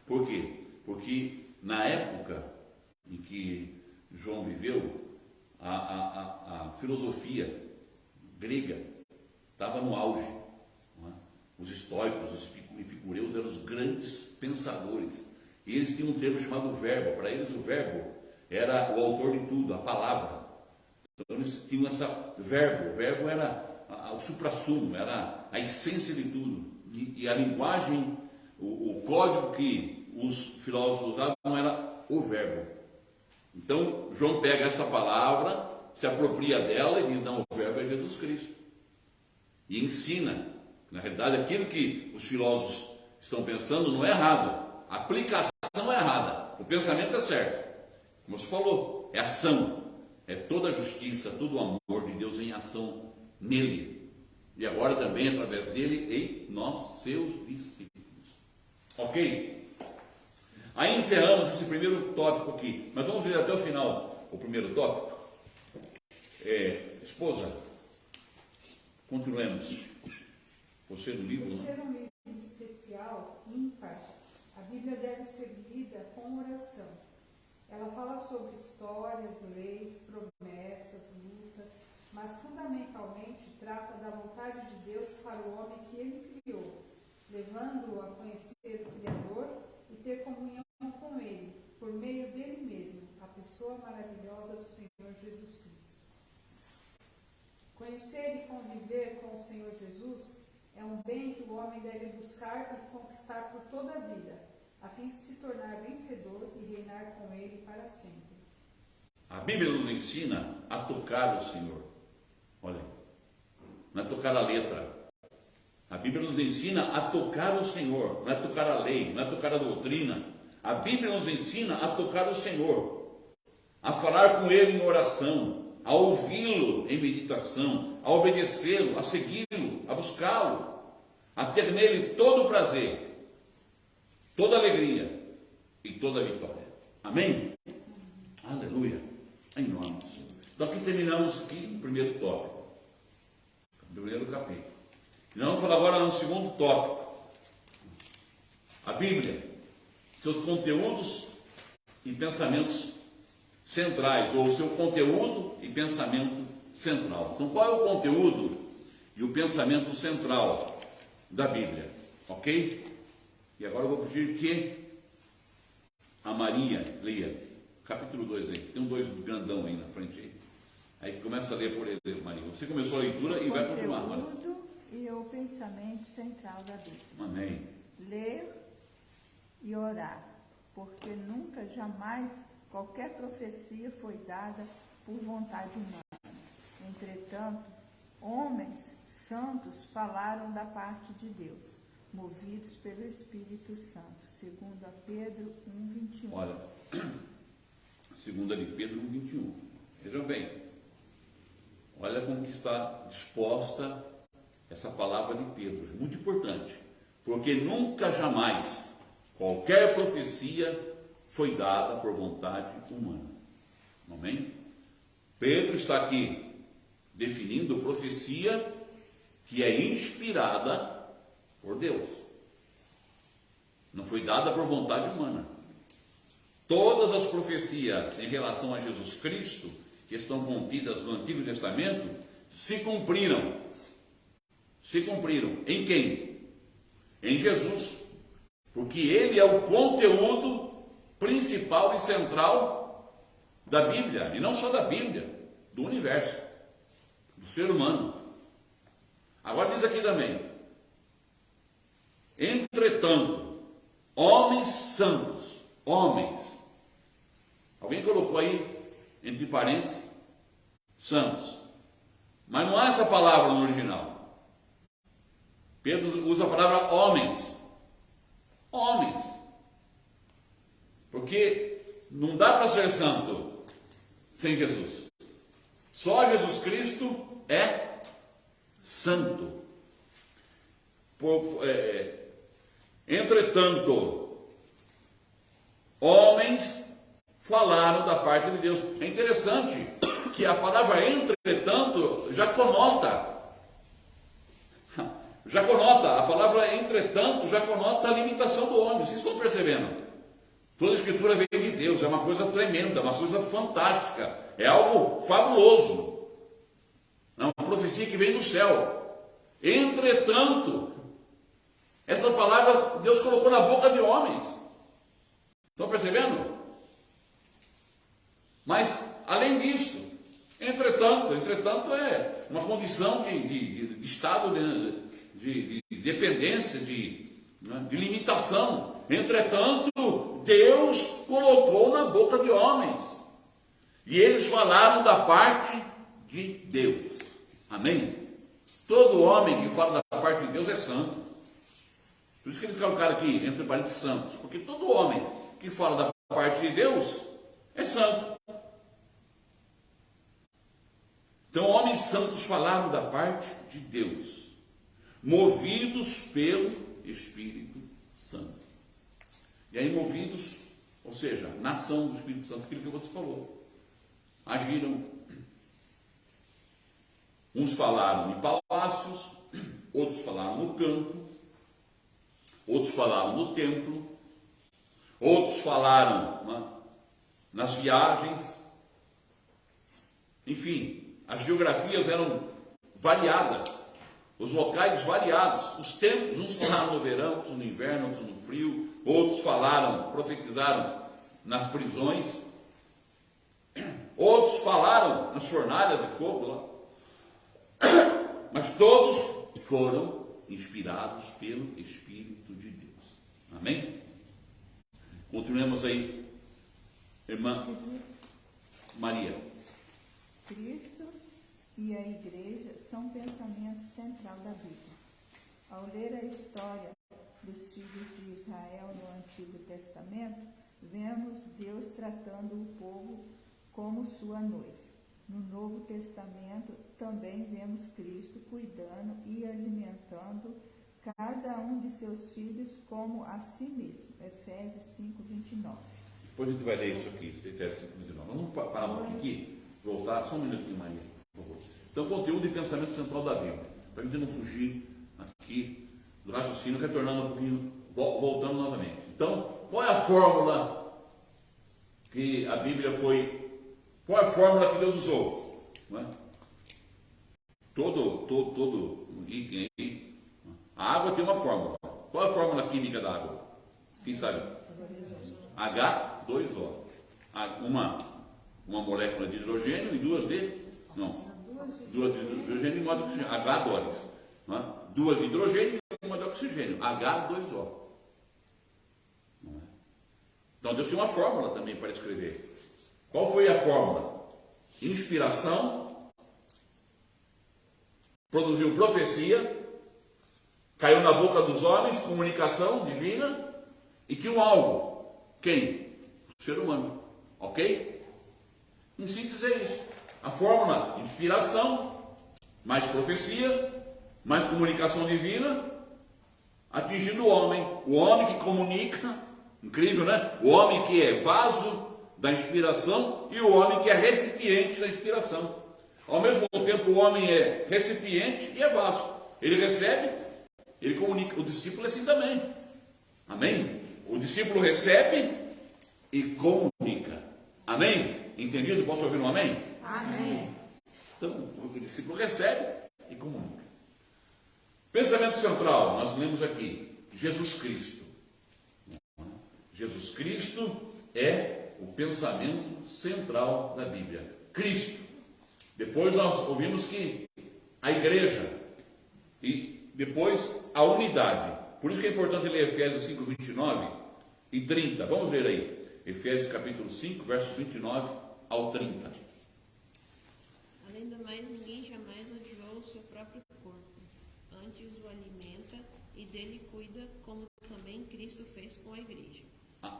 Por quê? Porque na época em que João viveu, a filosofia grega estava no auge. Não é? Os estoicos, os epicureus eram os grandes pensadores. E eles tinham um termo chamado verbo. Para eles o verbo era o autor de tudo, a palavra. Então eles tinham esse verbo. O verbo era o suprassumo, era a essência de tudo. E a linguagem, o código que os filósofos usavam era o verbo. Então João pega essa palavra, se apropria dela e diz, não, o verbo é Jesus Cristo. E ensina. Na realidade, aquilo que os filósofos estão pensando não é errado. A aplicação é errada. O pensamento é certo. Como você falou, é ação. É toda a justiça, todo o amor de Deus em ação nele. E agora também através dele em nós, seus discípulos. Ok? Aí encerramos esse primeiro tópico aqui. Mas vamos ver até o final o primeiro tópico. Esposa, continuemos. Você do livro, Por não? ser um livro especial, ímpar, a Bíblia deve ser lida com oração. Ela fala sobre histórias, leis, promessas, lutas, mas fundamentalmente trata da vontade de Deus para o homem que ele criou, levando-o a conhecer o Criador e ter comunhão com ele, por meio dele mesmo, a pessoa maravilhosa do Senhor Jesus Cristo. Conhecer e conviver com o Senhor Jesus é um bem que o homem deve buscar e conquistar por toda a vida, a fim de se tornar vencedor e reinar com ele para sempre. A Bíblia nos ensina a tocar o Senhor. Olha, não é tocar a letra. A Bíblia nos ensina a tocar o Senhor, não é tocar a lei, não é tocar a doutrina. A Bíblia nos ensina a tocar o Senhor, a falar com Ele em oração, a ouvi-lo em meditação, a obedecê-lo, a segui-lo, a buscá-lo, a ter nele todo o prazer, toda a alegria e toda a vitória. Amém? Aleluia. Em nome do Senhor. Então aqui terminamos aqui o primeiro tópico, o primeiro capítulo. E nós vamos falar agora no segundo tópico. A Bíblia, seus conteúdos e pensamentos centrais, ou seu conteúdo e pensamento central. Então, qual é o conteúdo e o pensamento central da Bíblia? Ok? E agora eu vou pedir que a Maria leia capítulo 2 aí. Tem um 2 grandão aí na frente aí. Aí começa a ler por eles, Maria. Você começou a leitura e vai continuar, Maria. O conteúdo e o pensamento central da Bíblia. Amém. Ler e orar, porque nunca, jamais, qualquer profecia foi dada por vontade humana. Entretanto, homens santos falaram da parte de Deus, movidos pelo Espírito Santo, segundo a Pedro 1:21. Olha, segunda de Pedro 1:21. Veja bem, olha como que está disposta essa palavra de Pedro, muito importante, porque nunca, jamais, qualquer profecia foi dada por vontade humana. Amém? Pedro está aqui definindo profecia que é inspirada por Deus. Não foi dada por vontade humana. Todas as profecias em relação a Jesus Cristo, que estão contidas no Antigo Testamento, se cumpriram. Se cumpriram. Em quem? Em Jesus. Porque ele é o conteúdo principal e central da Bíblia, e não só da Bíblia, do universo, do ser humano. Agora diz aqui também: entretanto, homens santos, homens, alguém colocou aí entre parênteses santos, mas não há essa palavra no original. Pedro usa a palavra homens. Homens. Porque não dá para ser santo sem Jesus. Só Jesus Cristo é santo. Entretanto, homens falaram da parte de Deus. É interessante que a palavra entretanto já conota, a palavra entretanto já conota a limitação do homem. Vocês estão percebendo? Toda a escritura vem de Deus, é uma coisa tremenda, uma coisa fantástica, é algo fabuloso, é uma profecia que vem do céu. Entretanto, essa palavra Deus colocou na boca de homens. Estão percebendo? Mas, além disso, entretanto é uma condição de estado de dependência, de limitação. Entretanto, Deus colocou na boca de homens, e eles falaram da parte de Deus. Amém? Todo homem que fala da parte de Deus é santo. Por isso que eles colocaram aqui, entre parênteses, santos, porque todo homem que fala da parte de Deus é santo. Então, homens santos falaram da parte de Deus, movidos pelo Espírito Santo. E aí, movidos, ou seja, na ação do Espírito Santo, aquilo que você falou, agiram. Uns falaram em palácios, outros falaram no campo, outros falaram no templo, outros falaram nas viagens. Enfim, as geografias eram variadas, os locais variados, os tempos, uns falaram no verão, outros no inverno, outros no frio, outros falaram, profetizaram nas prisões, outros falaram nas fornalhas de fogo lá. Mas todos foram inspirados pelo Espírito de Deus. Amém? Continuemos aí, irmã Maria. Cristo e a Igreja são pensamento central da Bíblia. Ao ler a história dos filhos de Israel no Antigo Testamento, vemos Deus tratando o povo como sua noiva. No Novo Testamento também vemos Cristo cuidando e alimentando cada um de seus filhos como a si mesmo. Efésios 5:29. Depois a gente vai ler isso aqui, Efésios 5:29. Vamos parar um pouquinho aqui, voltar só um minutinho, Maria, por favor. Então, conteúdo e pensamento central da Bíblia, para a gente não fugir aqui do raciocínio, retornando um pouquinho, voltando novamente. Então, qual é a fórmula que a Bíblia foi... Qual é a fórmula que Deus usou? Não é? Todo item aí. A água tem uma fórmula. Qual é a fórmula química da água? Quem sabe? H2O. Uma molécula de hidrogênio e duas de... Não. Duas de hidrogênio e uma de oxigênio. H2. Não é? Duas de hidrogênio e uma de oxigênio. H2O. Não é? Então Deus tem uma fórmula também para escrever. Qual foi a fórmula? Inspiração, produziu profecia, caiu na boca dos homens, comunicação divina, e tinha um alvo. Quem? O ser humano. Ok? Em síntese é isso. A fórmula: inspiração, mais profecia, mais comunicação divina, atingindo o homem que comunica, incrível, né? O homem que é vaso da inspiração e o homem que é recipiente da inspiração. Ao mesmo tempo, o homem é recipiente e é vaso. Ele recebe, ele comunica. O discípulo é assim também. Amém? O discípulo recebe e comunica. Amém? Entendido? Posso ouvir um amém? Amém. Então, o discípulo recebe e comunica. Pensamento central, nós lemos aqui, Jesus Cristo. Jesus Cristo é o pensamento central da Bíblia. Cristo. Depois nós ouvimos que a igreja. E depois a unidade. Por isso que é importante ler Efésios 5, 29 e 30. Vamos ver aí. Efésios capítulo 5, versos 29 ao 30. Além do mais, ninguém jamais odiou o seu próprio corpo. Antes o alimenta e dele cuida, como também Cristo fez com a igreja.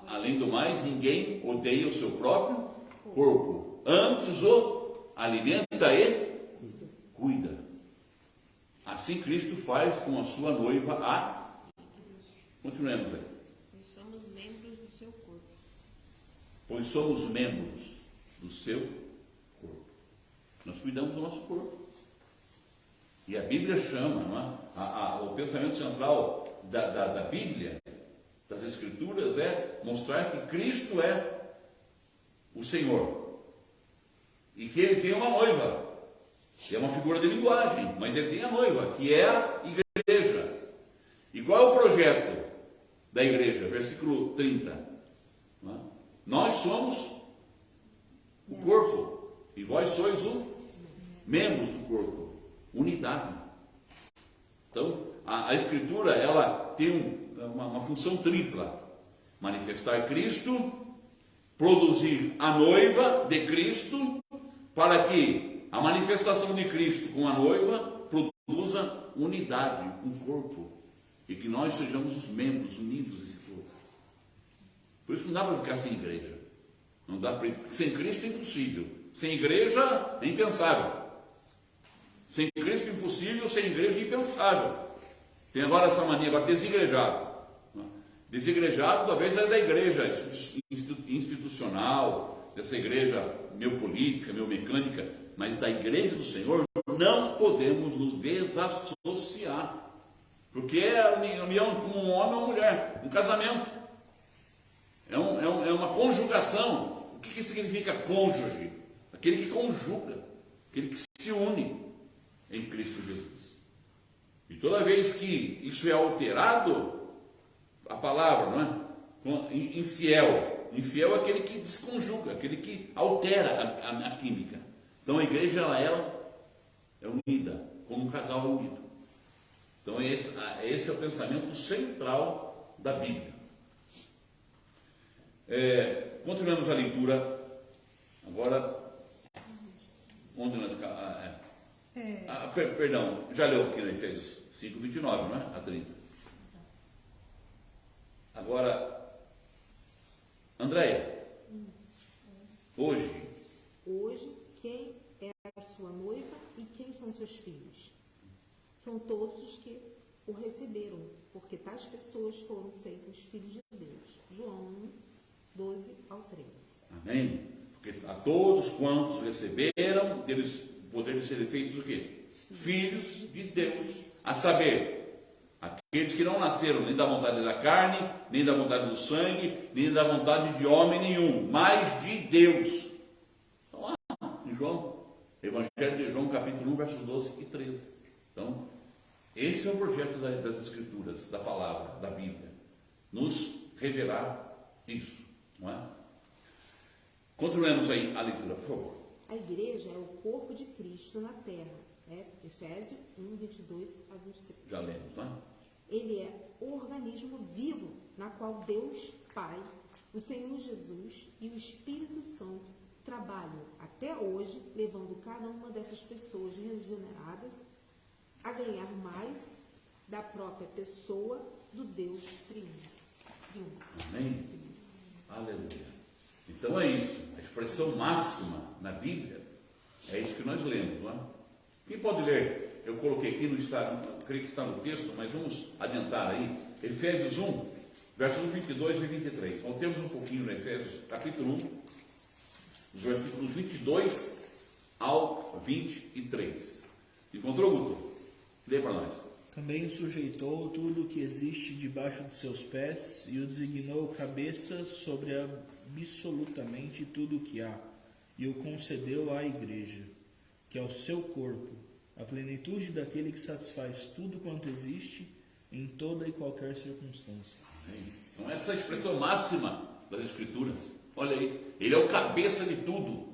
Além do mais, ninguém odeia o seu próprio corpo. Antes o alimenta e cuida. Assim Cristo faz com a sua noiva a... Continuemos aí. Pois somos membros do seu corpo. Pois somos membros do seu corpo. Nós cuidamos do nosso corpo. E a Bíblia chama, não é? O pensamento central da Bíblia, das Escrituras, é mostrar que Cristo é o Senhor. E que Ele tem uma noiva. Que é uma figura de linguagem, mas Ele tem a noiva, que é a igreja. E qual é o projeto da igreja? Versículo 30. Não é? Nós somos o corpo, e vós sois os membros do corpo. Unidade. Então, a Escritura, ela tem uma função tripla: manifestar Cristo, produzir a noiva de Cristo, para que a manifestação de Cristo com a noiva produza unidade, um corpo, e que nós sejamos os membros unidos desse corpo. Por isso que não dá para ficar sem igreja. Não dá para... Sem Cristo é impossível. Sem igreja é impensável. Sem Cristo é impossível, sem igreja é impensável. Tem agora essa mania, agora desigrejado. Desigrejado talvez é da igreja institucional, dessa igreja meu política, meu mecânica, mas da igreja do Senhor não podemos nos desassociar. Porque é a união como um homem ou uma mulher, um casamento. É uma conjugação. O que significa cônjuge? Aquele que conjuga, aquele que se une em Cristo Jesus. E toda vez que isso é alterado, a palavra, não é? Infiel. Infiel é aquele que desconjuga, aquele que altera a química. Então a igreja ela é unida, como um casal unido. Então esse é o pensamento central da Bíblia. Continuamos a leitura. Agora, onde nós... perdão, já leu aqui na Efésios 5, 29, não é? A 30. Agora, Andréia, hoje, quem sua noiva e quem são seus filhos? São todos os que o receberam, porque tais pessoas foram feitos filhos de Deus. João 1, 12 ao 13. Amém? Porque a todos quantos receberam, deles poder ser feitos o quê? Filhos de Deus. A saber, aqueles que não nasceram nem da vontade da carne, nem da vontade do sangue, nem da vontade de homem nenhum, mas de Deus. Então lá em João, Evangelho de João, capítulo 1, versos 12 e 13. Então, esse é o projeto das Escrituras, da palavra, da Bíblia. Nos revelar isso, não é? Continuemos aí a leitura, por favor. A igreja é o corpo de Cristo na terra. Efésios 1, 22 a 23. Já lemos, não é? Ele é o organismo vivo na qual Deus Pai, o Senhor Jesus e o Espírito Santo trabalham até hoje, levando cada uma dessas pessoas regeneradas a ganhar mais da própria pessoa do Deus triunfo. Amém? Aleluia. Então é isso. A expressão máxima na Bíblia é isso que nós lemos, não é? Quem pode ler? Eu coloquei aqui no estado, creio que está no texto, mas vamos adiantar aí. Efésios 1, versos 22 e 23. Voltemos um pouquinho no Efésios, capítulo 1, os versículos 22 ao 23. Encontrou, Guto? Lê para nós. Também sujeitou tudo o que existe debaixo de seus pés e o designou cabeça sobre absolutamente tudo o que há, e o concedeu à igreja, que é o seu corpo, a plenitude daquele que satisfaz tudo quanto existe em toda e qualquer circunstância. Então essa é a expressão máxima das Escrituras. Olha aí, ele é o cabeça de tudo.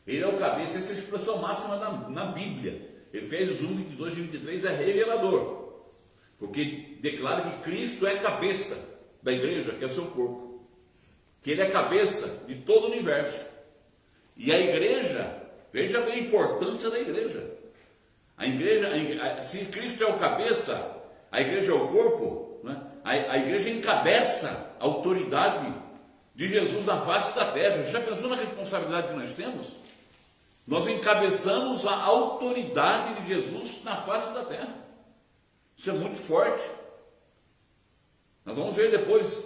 Ele é o cabeça, essa é a expressão máxima na Bíblia. Efésios 1, 22 e 23 é revelador, porque declara que Cristo é cabeça da igreja, que é o seu corpo, que ele é cabeça de todo o universo. E a igreja, veja bem a importância da igreja. A igreja, se Cristo é o cabeça, a igreja é o corpo, né? A igreja encabeça a autoridade de Jesus na face da terra. Já pensou na responsabilidade que nós temos? Nós encabeçamos a autoridade de Jesus na face da terra. Isso é muito forte. Nós vamos ver depois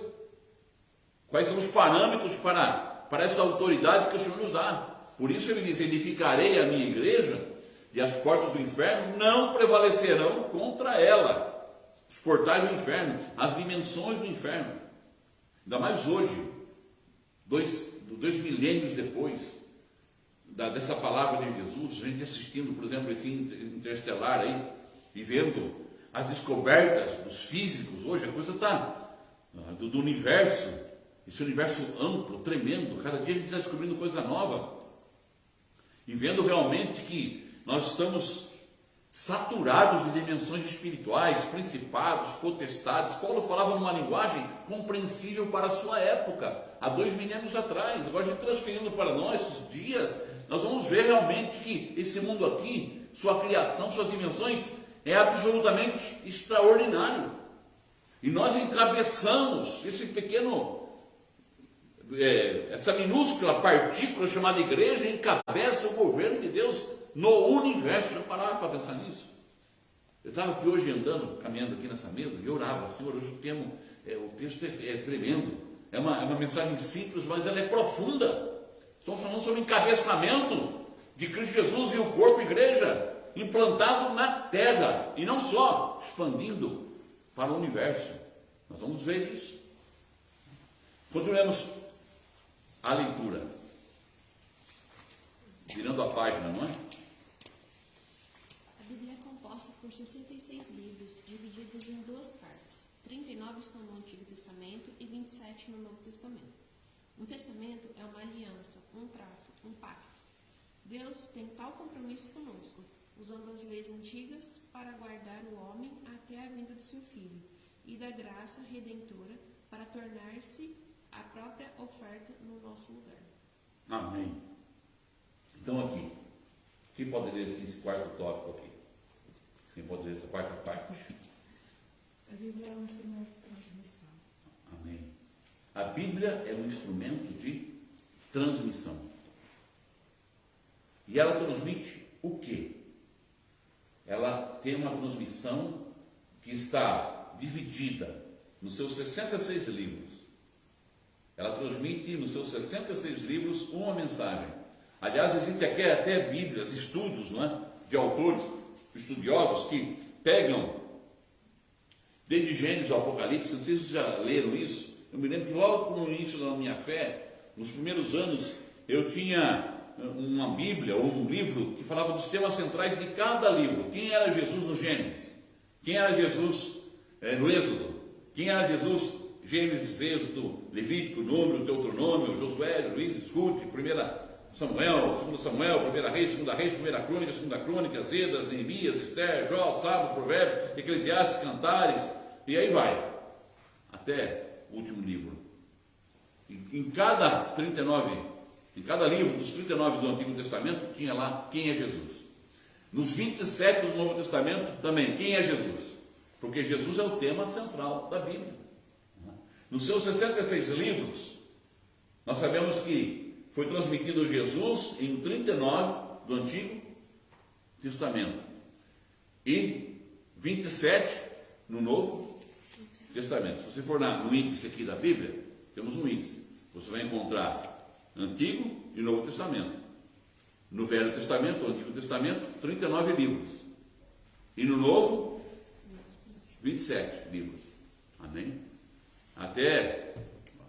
quais são os parâmetros para essa autoridade que o Senhor nos dá. Por isso ele diz: edificarei a minha igreja e as portas do inferno não prevalecerão contra ela. Os portais do inferno, as dimensões do inferno. Ainda mais hoje, dois milênios depois dessa palavra de Jesus, a gente assistindo, por exemplo, esse Interestelar aí, e vendo as descobertas dos físicos hoje, a coisa está do universo, esse universo amplo, tremendo, cada dia a gente está descobrindo coisa nova, e vendo realmente que nós estamos saturados de dimensões espirituais, principados, potestades. Paulo falava numa linguagem compreensível para a sua época, há 2 milênios atrás. Agora a gente transferindo para nossos dias, nós vamos ver realmente que esse mundo aqui, sua criação, suas dimensões, é absolutamente extraordinário. E nós encabeçamos esse pequeno, essa minúscula partícula chamada igreja, encabeça o governo de Deus no universo. Já pararam para pensar nisso? Eu estava aqui hoje andando, caminhando aqui nessa mesa, e eu orava: Senhor, hoje o texto é tremendo. É uma mensagem simples, mas ela é profunda. Estamos falando sobre o encabeçamento de Cristo Jesus e o corpo igreja, implantado na terra, e não só, expandindo para o universo. Nós vamos ver isso. Continuemos a leitura. Virando a página, não é? A Bíblia é composta por 66 livros, divididos em 2 partes. 39 estão no Antigo Testamento e 27 no Novo Testamento. Um testamento é uma aliança, um trato, um pacto. Deus tem tal compromisso conosco, usando as leis antigas para guardar o homem até a vinda do seu Filho, e da graça redentora para tornar-se a própria oferta no nosso lugar. Amém. Então aqui, quem pode ler esse quarto tópico aqui? Quem pode ler essa quarta parte? A Bíblia é um instrumento de transmissão. Amém. A Bíblia é um instrumento de transmissão. E ela transmite o quê? Ela tem uma transmissão que está dividida nos seus 66 livros. Ela transmite nos seus 66 livros uma mensagem. Aliás, existe aqui até Bíblias, estudos, não é? De autores, estudiosos, que pegam desde Gênesis ao Apocalipse. Não sei se vocês já leram isso. Eu me lembro que logo no início da minha fé, nos primeiros anos, eu tinha uma Bíblia ou um livro que falava dos temas centrais de cada livro. Quem era Jesus no Gênesis? Quem era Jesus no Êxodo? Quem era Jesus? Gênesis, Êxodo, Levítico, Número, Deuteronômio, Josué, Juízes, Ruth, 1 Samuel, 2 Samuel, 1 Reis, 2 Reis, 1 Crônica, 2 Crônica, Esdras, Neemias, Esther, Jó, Salmos, Provérbios, Eclesiastes, Cantares, e aí vai, até o último livro. Em cada livro dos 39 do Antigo Testamento, tinha lá quem é Jesus. Nos 27 do Novo Testamento, também, quem é Jesus? Porque Jesus é o tema central da Bíblia. Nos seus 66 livros, nós sabemos que foi transmitido Jesus em 39 do Antigo Testamento e 27 no Novo Testamento. Se você for no índice aqui da Bíblia, temos um índice. Você vai encontrar Antigo e Novo Testamento. No Velho Testamento, o Antigo Testamento, 39 livros. E no Novo, 27 livros. Amém? Até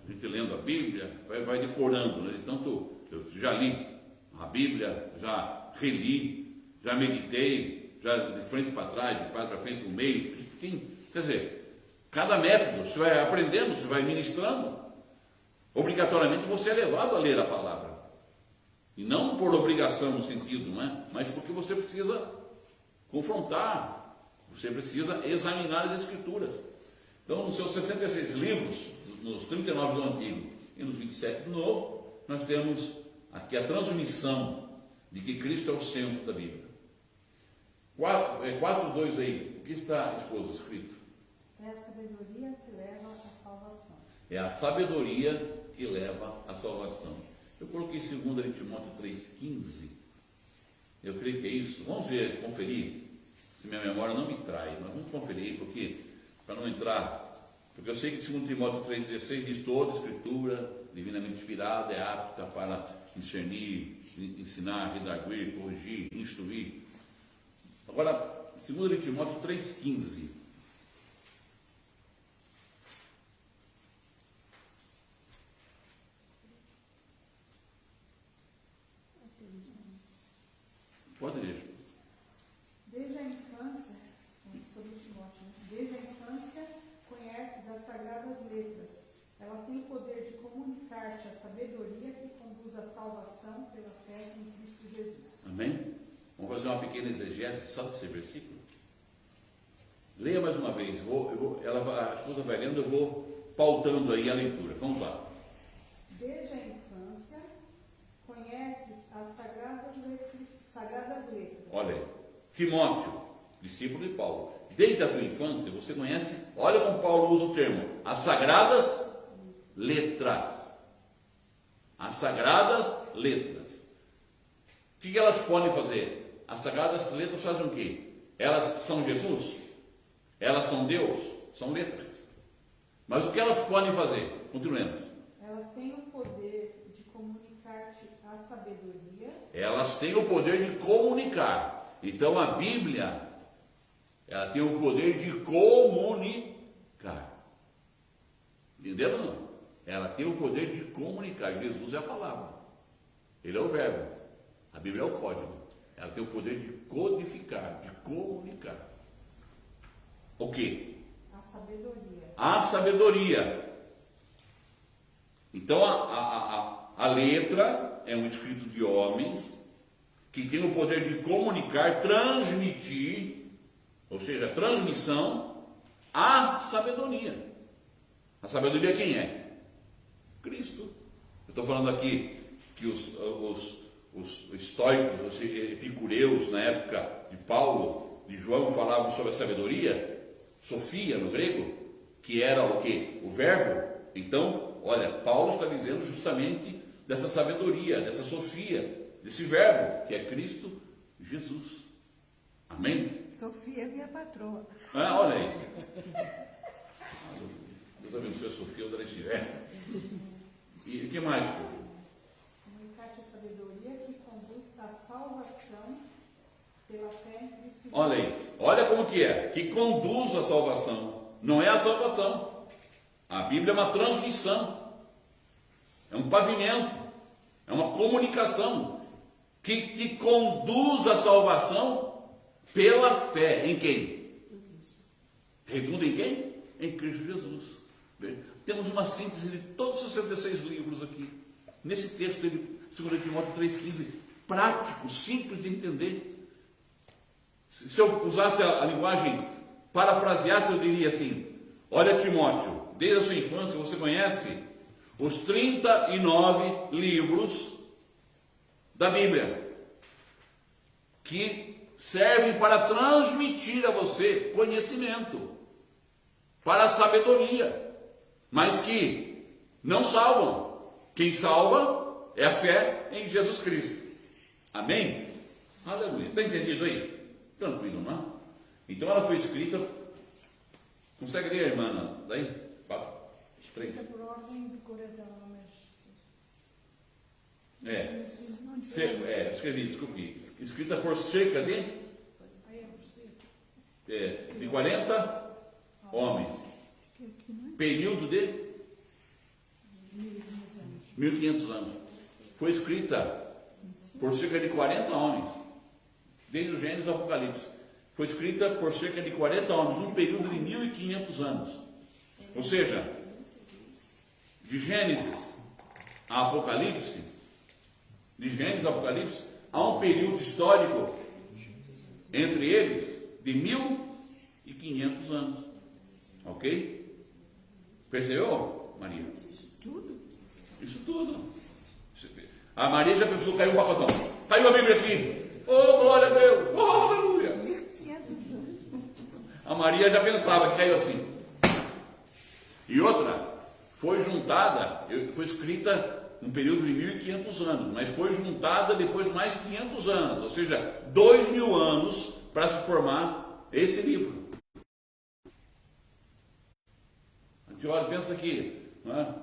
a gente lendo a Bíblia, vai decorando, né? Tanto eu já li a Bíblia, já reli, já meditei, já de frente para trás, de trás para frente, para o meio. Quer dizer, cada método, você vai aprendendo, você vai ministrando. Obrigatoriamente você é levado a ler a palavra. E não por obrigação no sentido, não é? Mas porque você precisa confrontar, você precisa examinar as Escrituras. Então, nos seus 66 livros, nos 39 do Antigo e nos 27 do Novo, nós temos aqui a transmissão de que Cristo é o centro da Bíblia. 4:2 aí, o que está, esposa, escrito? É a sabedoria que leva à salvação. É a sabedoria que leva à salvação. Eu coloquei 2 Timóteo 3,15. Eu creio que é isso. Vamos ver, conferir, se minha memória não me trai. Mas vamos conferir, porque para não entrar, porque eu sei que 2 Timóteo 3,16 diz: toda escritura divinamente inspirada é apta para discernir, ensinar, redarguir, corrigir, instruir. Agora, 2 Timóteo 3,15. Pode ler. Desde a infância, sobre Timóteo, desde a infância conheces as sagradas letras. Elas têm o poder de comunicar-te a sabedoria que conduz à salvação pela fé em Cristo Jesus. Amém? Vamos fazer uma pequena exegese só desse versículo. Leia mais uma vez. A esposa vai lendo, eu vou pautando aí a leitura. Vamos lá. Desde a infância conheces as sagradas letras. Olha aí. Timóteo, discípulo de Paulo. Desde a tua infância, você conhece, olha como Paulo usa o termo, as sagradas letras. As sagradas letras. O que elas podem fazer? As sagradas letras fazem o quê? Elas são Jesus? Elas são Deus? São letras. Mas o que elas podem fazer? Continuemos. Elas têm o poder de comunicar-te a sabedoria. Elas têm o poder de comunicar. Então a Bíblia, ela tem o poder de comunicar. Entenderam ou não? Ela tem o poder de comunicar. Jesus é a palavra. Ele é o verbo. A Bíblia é o código. Ela tem o poder de codificar, de comunicar. O quê? A sabedoria. A sabedoria. Então a letra é um escrito de homens que tem o poder de comunicar, transmitir, ou seja, transmissão, a sabedoria. A sabedoria quem é? Cristo. Eu estou falando aqui que os estoicos, os epicureus, na época de Paulo, de João, falavam sobre a sabedoria, Sofia no grego, que era o quê? O verbo. Então, olha, Paulo está dizendo justamente dessa sabedoria, dessa sofia, desse verbo, que é Cristo Jesus. Amém? Sofia é minha patroa. Ah, olha aí. Deus abençoe a Sofia, onde ela estiver. E o que mais? Comunicar-te a sabedoria que conduz à salvação pela fé em Cristo Jesus. Olha aí. Olha como que é. Que conduz à salvação. Não é a salvação. A Bíblia é uma transmissão. É um pavimento. É uma comunicação. Que conduz à salvação pela fé. Em quem? Redunda em quem? Em Cristo Jesus. Temos uma síntese de todos os 66 livros aqui. Nesse texto de 2 Timóteo 3,15. Prático, simples de entender. Se eu usasse a linguagem parafraseasse, eu diria assim: olha, Timóteo, desde a sua infância você conhece os 39 livros da Bíblia, que servem para transmitir a você conhecimento, para a sabedoria, mas que não salvam. Quem salva é a fé em Jesus Cristo. Amém? Aleluia. Está entendido aí? Tranquilo, não é? Então ela foi escrita. Consegue ler, irmã? Daí? 4, 3. Escrita por ordem de coordenadores. Eu escrevi, desculpe. Escrita por cerca de Aí é por cerca. de 40 homens. Período de 1500 anos. Foi escrita por cerca de 40 homens, desde o Gênesis ao Apocalipse. Foi escrita por cerca de 40 homens, num período de 1500 anos. Ou seja, de Gênesis a Apocalipse, há um período histórico entre eles de 1500 anos. Ok? Percebeu, Maria? Isso tudo. A Maria já pensou, caiu um pacotão. Caiu a Bíblia aqui. Oh, glória a Deus. Oh, aleluia. A Maria já pensava que caiu assim. E outra, foi juntada, foi escrita num período de 1500 anos, mas foi juntada depois de mais 500 anos, ou seja, 2000 anos para se formar esse livro. A gente olha, pensa que, não é?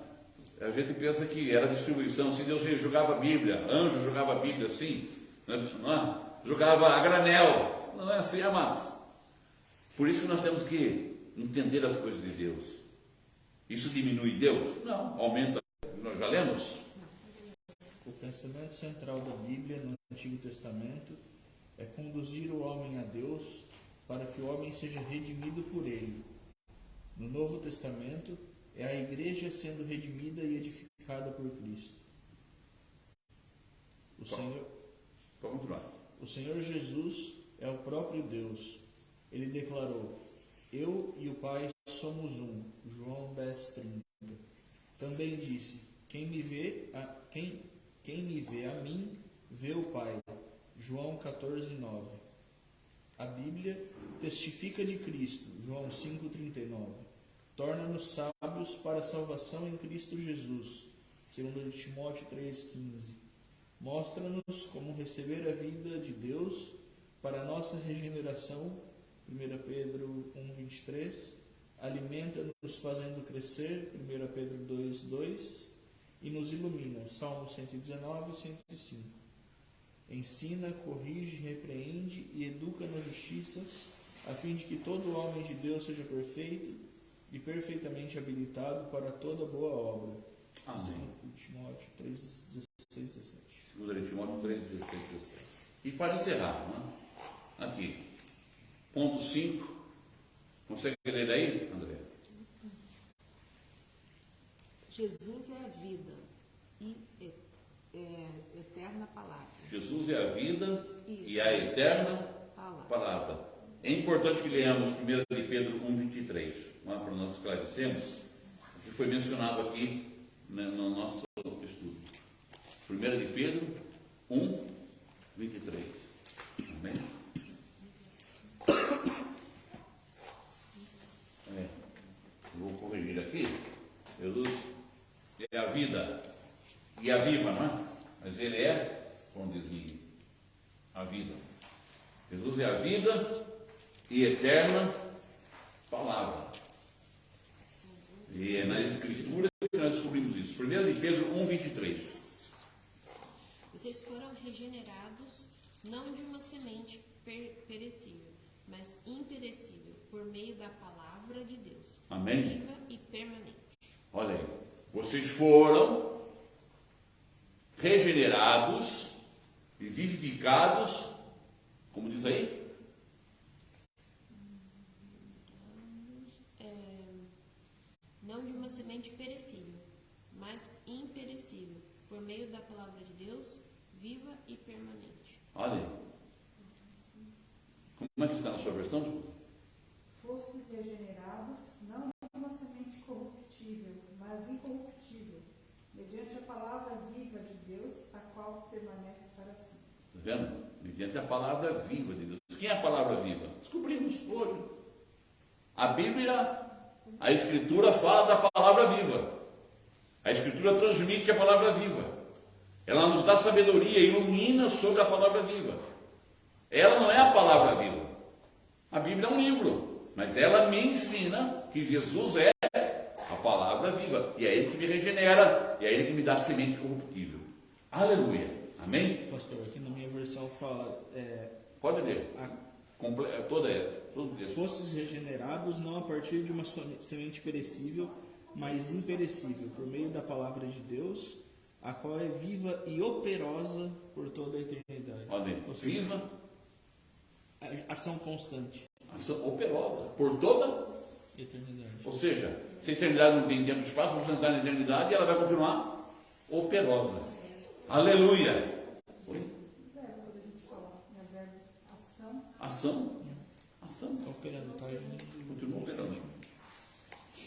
A gente pensa que era distribuição, se Deus jogava a Bíblia, anjo jogava a Bíblia assim, não é? Jogava a granel. Não é assim, amados. Por isso que nós temos que entender as coisas de Deus. Isso diminui Deus? Não, aumenta. Nós já lemos? O pensamento central da Bíblia no Antigo Testamento é conduzir o homem a Deus para que o homem seja redimido por ele. No Novo Testamento é a igreja sendo redimida e edificada por Cristo. Pode continuar. O Senhor Jesus é o próprio Deus. Ele declarou: eu e o Pai somos um. João 10:30. Também disse: quem me vê a mim, vê o Pai. João 14:9. A Bíblia testifica de Cristo. João 5:39. Torna-nos sábios para a salvação em Cristo Jesus. 2 Timóteo 3:15. Mostra-nos como receber a vida de Deus para a nossa regeneração. 1 Pedro 1:23. Alimenta-nos fazendo crescer. 1 Pedro 2:2. E nos ilumina. Salmo 119, 105. Ensina, corrige, repreende e educa na justiça, a fim de que todo homem de Deus seja perfeito e perfeitamente habilitado para toda boa obra. Amém. 2 Timóteo 3, 16, 17. 2 Timóteo 3, 16, 17. E para encerrar, né? Aqui, ponto 5. Consegue ler aí, André? Jesus é a vida e eterna palavra. Jesus é a vida e a eterna palavra. É importante que leamos 1 de Pedro 1:23, para nós esclarecermos o que foi mencionado aqui, né, no nosso estudo. 1 de Pedro 1:23. Amém? Vou corrigir aqui. Jesus é a vida e a viva, não é? Mas ele é conforme dizem a vida. Jesus é a vida e eterna palavra. E é na Escritura que nós descobrimos isso. 1 de Pedro 1,23. Vocês foram regenerados não de uma semente perecível, mas imperecível, por meio da palavra de Deus. Amém? Viva e permanente. Olha aí. Vocês foram regenerados e vivificados, como diz aí? Não de uma semente perecível, mas imperecível, por meio da palavra de Deus, viva e permanente. Olha aí. Como é que está na sua versão? Fostes regenerados, não de uma semente corruptível, mas incorruptível, mediante a palavra viva de Deus, a qual permanece para sempre. Está vendo? Mediante a palavra viva de Deus. Quem é a palavra viva? Descobrimos hoje. A Bíblia, a Escritura fala da palavra viva. A Escritura transmite a palavra viva. Ela nos dá sabedoria, ilumina sobre a palavra viva. Ela não é a palavra viva. A Bíblia é um livro, mas ela me ensina que Jesus é a palavra viva. E é Ele que me regenera, e é Ele que me dá semente corruptível. Aleluia. Amém? Pastor, aqui na minha versão fala... Pode ler. Todo texto. Fostes regenerados não a partir de uma semente perecível, mas imperecível, por meio da palavra de Deus, a qual é viva e operosa por toda a eternidade. Olha aí. Ou seja, Viva, ação constante. ação operosa, por toda. Eternidade. Ou seja, se a eternidade não tem tempo e espaço, vamos entrar na eternidade e ela vai continuar operosa. Aleluia. Oi? Verbo, quando a gente fala, né, verbo ação, Ação. Ação. Está operando, tá agindo. Continua operando.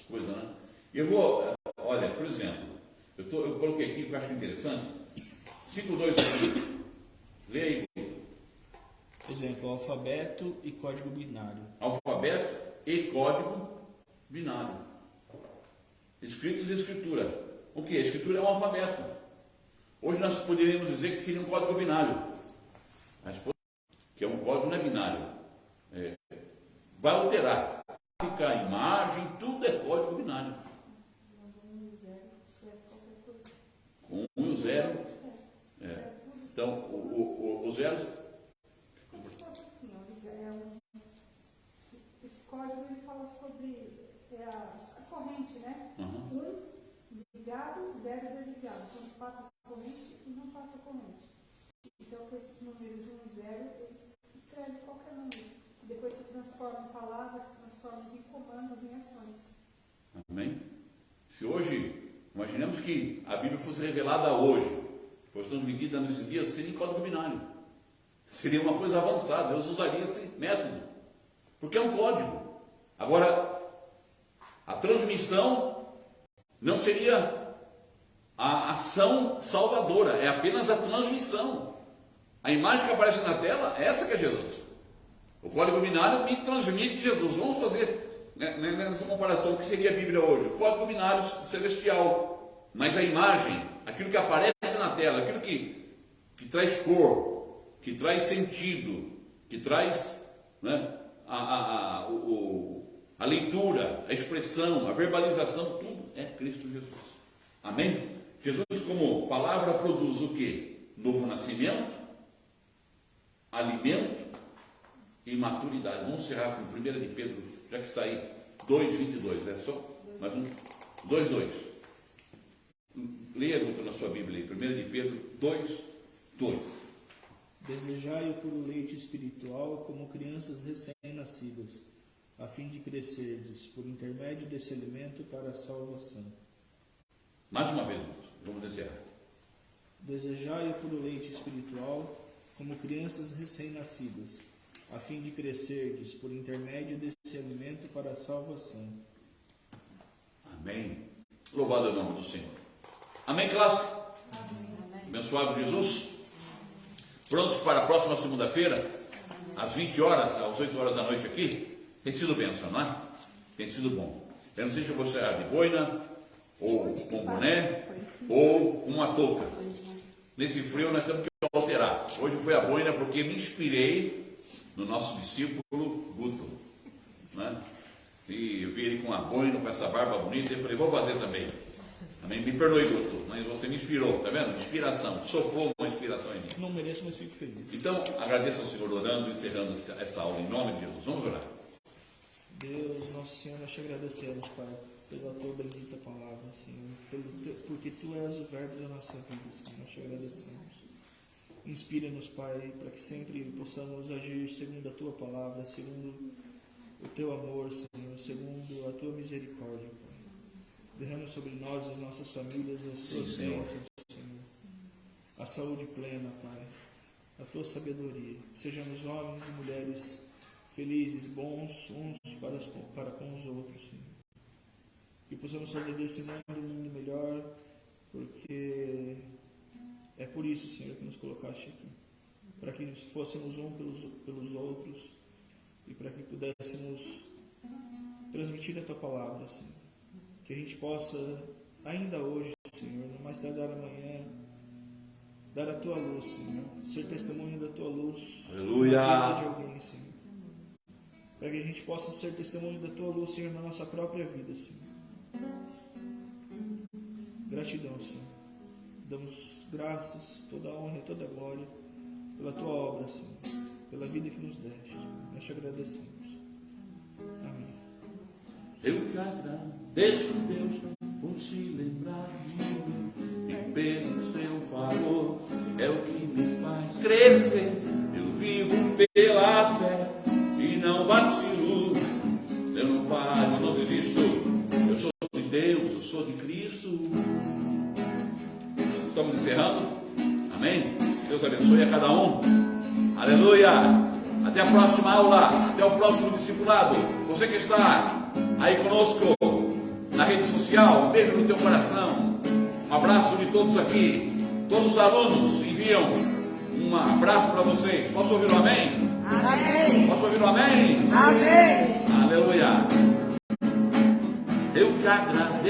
Coisa, né? Eu vou, olha, por exemplo, eu coloquei aqui que eu acho interessante. 5.2 aqui. Leia aí. Exemplo, alfabeto e código binário. Alfabeto e código binário. Escritos e escritura. O que? A escritura é um alfabeto. Hoje nós poderíamos dizer que seria um código binário. Mas, que é um código não é binário. Vai alterar. A imagem, tudo é código binário. Com 1 e o 0. Então, o 0. como se fosse assim, ó, esse código ele fala sobre a corrente, né? Uhum. 1 ligado, 0 desligado. Quando passa a corrente e não passa a corrente. Então, com esses números 1 e 0, eles escrevem qualquer número. Depois se transforma em palavras, se transforma em comandos, em ações. Amém? Se hoje, imaginemos que a Bíblia fosse revelada hoje, fosse transmitida nesses dias, seria em código binário. Seria uma coisa avançada. Deus usaria esse método. Porque é um código. Agora, a transmissão não seria a ação salvadora, é apenas a transmissão. A imagem que aparece na tela, essa que é Jesus. O código binário me transmite Jesus. Vamos fazer nessa comparação o que seria a Bíblia hoje. O código binário celestial. Mas a imagem, aquilo que aparece na tela, aquilo que traz cor, que traz sentido, que traz, né, a leitura, a expressão, a verbalização, tudo é Cristo Jesus. Amém? Jesus, como palavra, produz o quê? Novo nascimento, alimento e maturidade. Vamos encerrar com 1 de Pedro, já que está aí, 2,22. É só mais um. 2,2. Leia na sua Bíblia aí, 1 de Pedro 2,2. Desejai o puro leite espiritual como crianças recém-nascidas, a fim de crescerdes por intermédio desse alimento para a salvação. Mais uma vez, vamos encerrar. Desejai o puro leite espiritual como crianças recém-nascidas, a fim de crescerdes por intermédio desse alimento para a salvação. Amém. Louvado é o nome do Senhor. Amém, classe? Amém. Abençoado Jesus. Prontos para a próxima segunda-feira, às 20 horas, às 8 horas da noite aqui? Tem sido bênção, não é? Tem sido bom. Eu não sei se você é de boina, ou com boné, ou com uma touca. Nesse frio nós temos que alterar. foi a boina porque me inspirei no nosso discípulo Guto, né? E eu vi ele com a boina, com essa barba bonita, e eu falei, vou fazer também. Também me perdoe, Guto, mas você me inspirou, tá vendo? Inspiração, soprou uma inspiração em mim. Não mereço, mas fico feliz. Então, agradeço ao Senhor orando, encerrando essa aula em nome de Jesus. Vamos orar. Deus, nosso Senhor, nós te agradecemos, Pai, pela tua bendita palavra, Senhor, porque tu és o verbo da nossa vida, Senhor, nós te agradecemos. Inspira-nos, Pai, para que sempre possamos agir segundo a tua palavra, segundo o teu amor, Senhor, segundo a tua misericórdia, Pai. Derrama sobre nós, as nossas famílias, as tuas bênçãos, Senhor. A saúde plena, Pai, a tua sabedoria. Sejamos homens e mulheres felizes, bons uns para com os outros, Senhor. Que possamos fazer desse mundo um mundo melhor, porque é por isso, Senhor, que nos colocaste aqui. Para que fôssemos um pelos outros e para que pudéssemos transmitir a tua palavra, Senhor. Que a gente possa, ainda hoje, Senhor, no mais tardar amanhã, dar a tua luz, Senhor. Ser testemunho da tua luz. Aleluia. Na vida de alguém, Senhor. Para que a gente possa ser testemunho da tua luz, Senhor, na nossa própria vida, Senhor. Gratidão, Senhor. Damos graças, toda a honra e toda a glória pela tua obra, Senhor. Pela vida que nos deste. Nós te agradecemos. Amém. Eu te agradeço, Deus, por se lembrar de mim e pelo seu favor. É o que me faz crescer. Eu vivo pela fé e não vacilo. Eu não paro, não desisto. Eu sou de Deus, eu sou de Cristo. Estamos encerrando. Amém? Deus abençoe a cada um. Aleluia. Até a próxima aula. Até o próximo discipulado. Você que está aí conosco na rede social, um beijo no teu coração. Um abraço de todos aqui. Todos os alunos enviam um abraço para vocês. Posso ouvir um amém? Amém. Posso ouvir um amém? Amém. Aleluia. Eu te agradeço.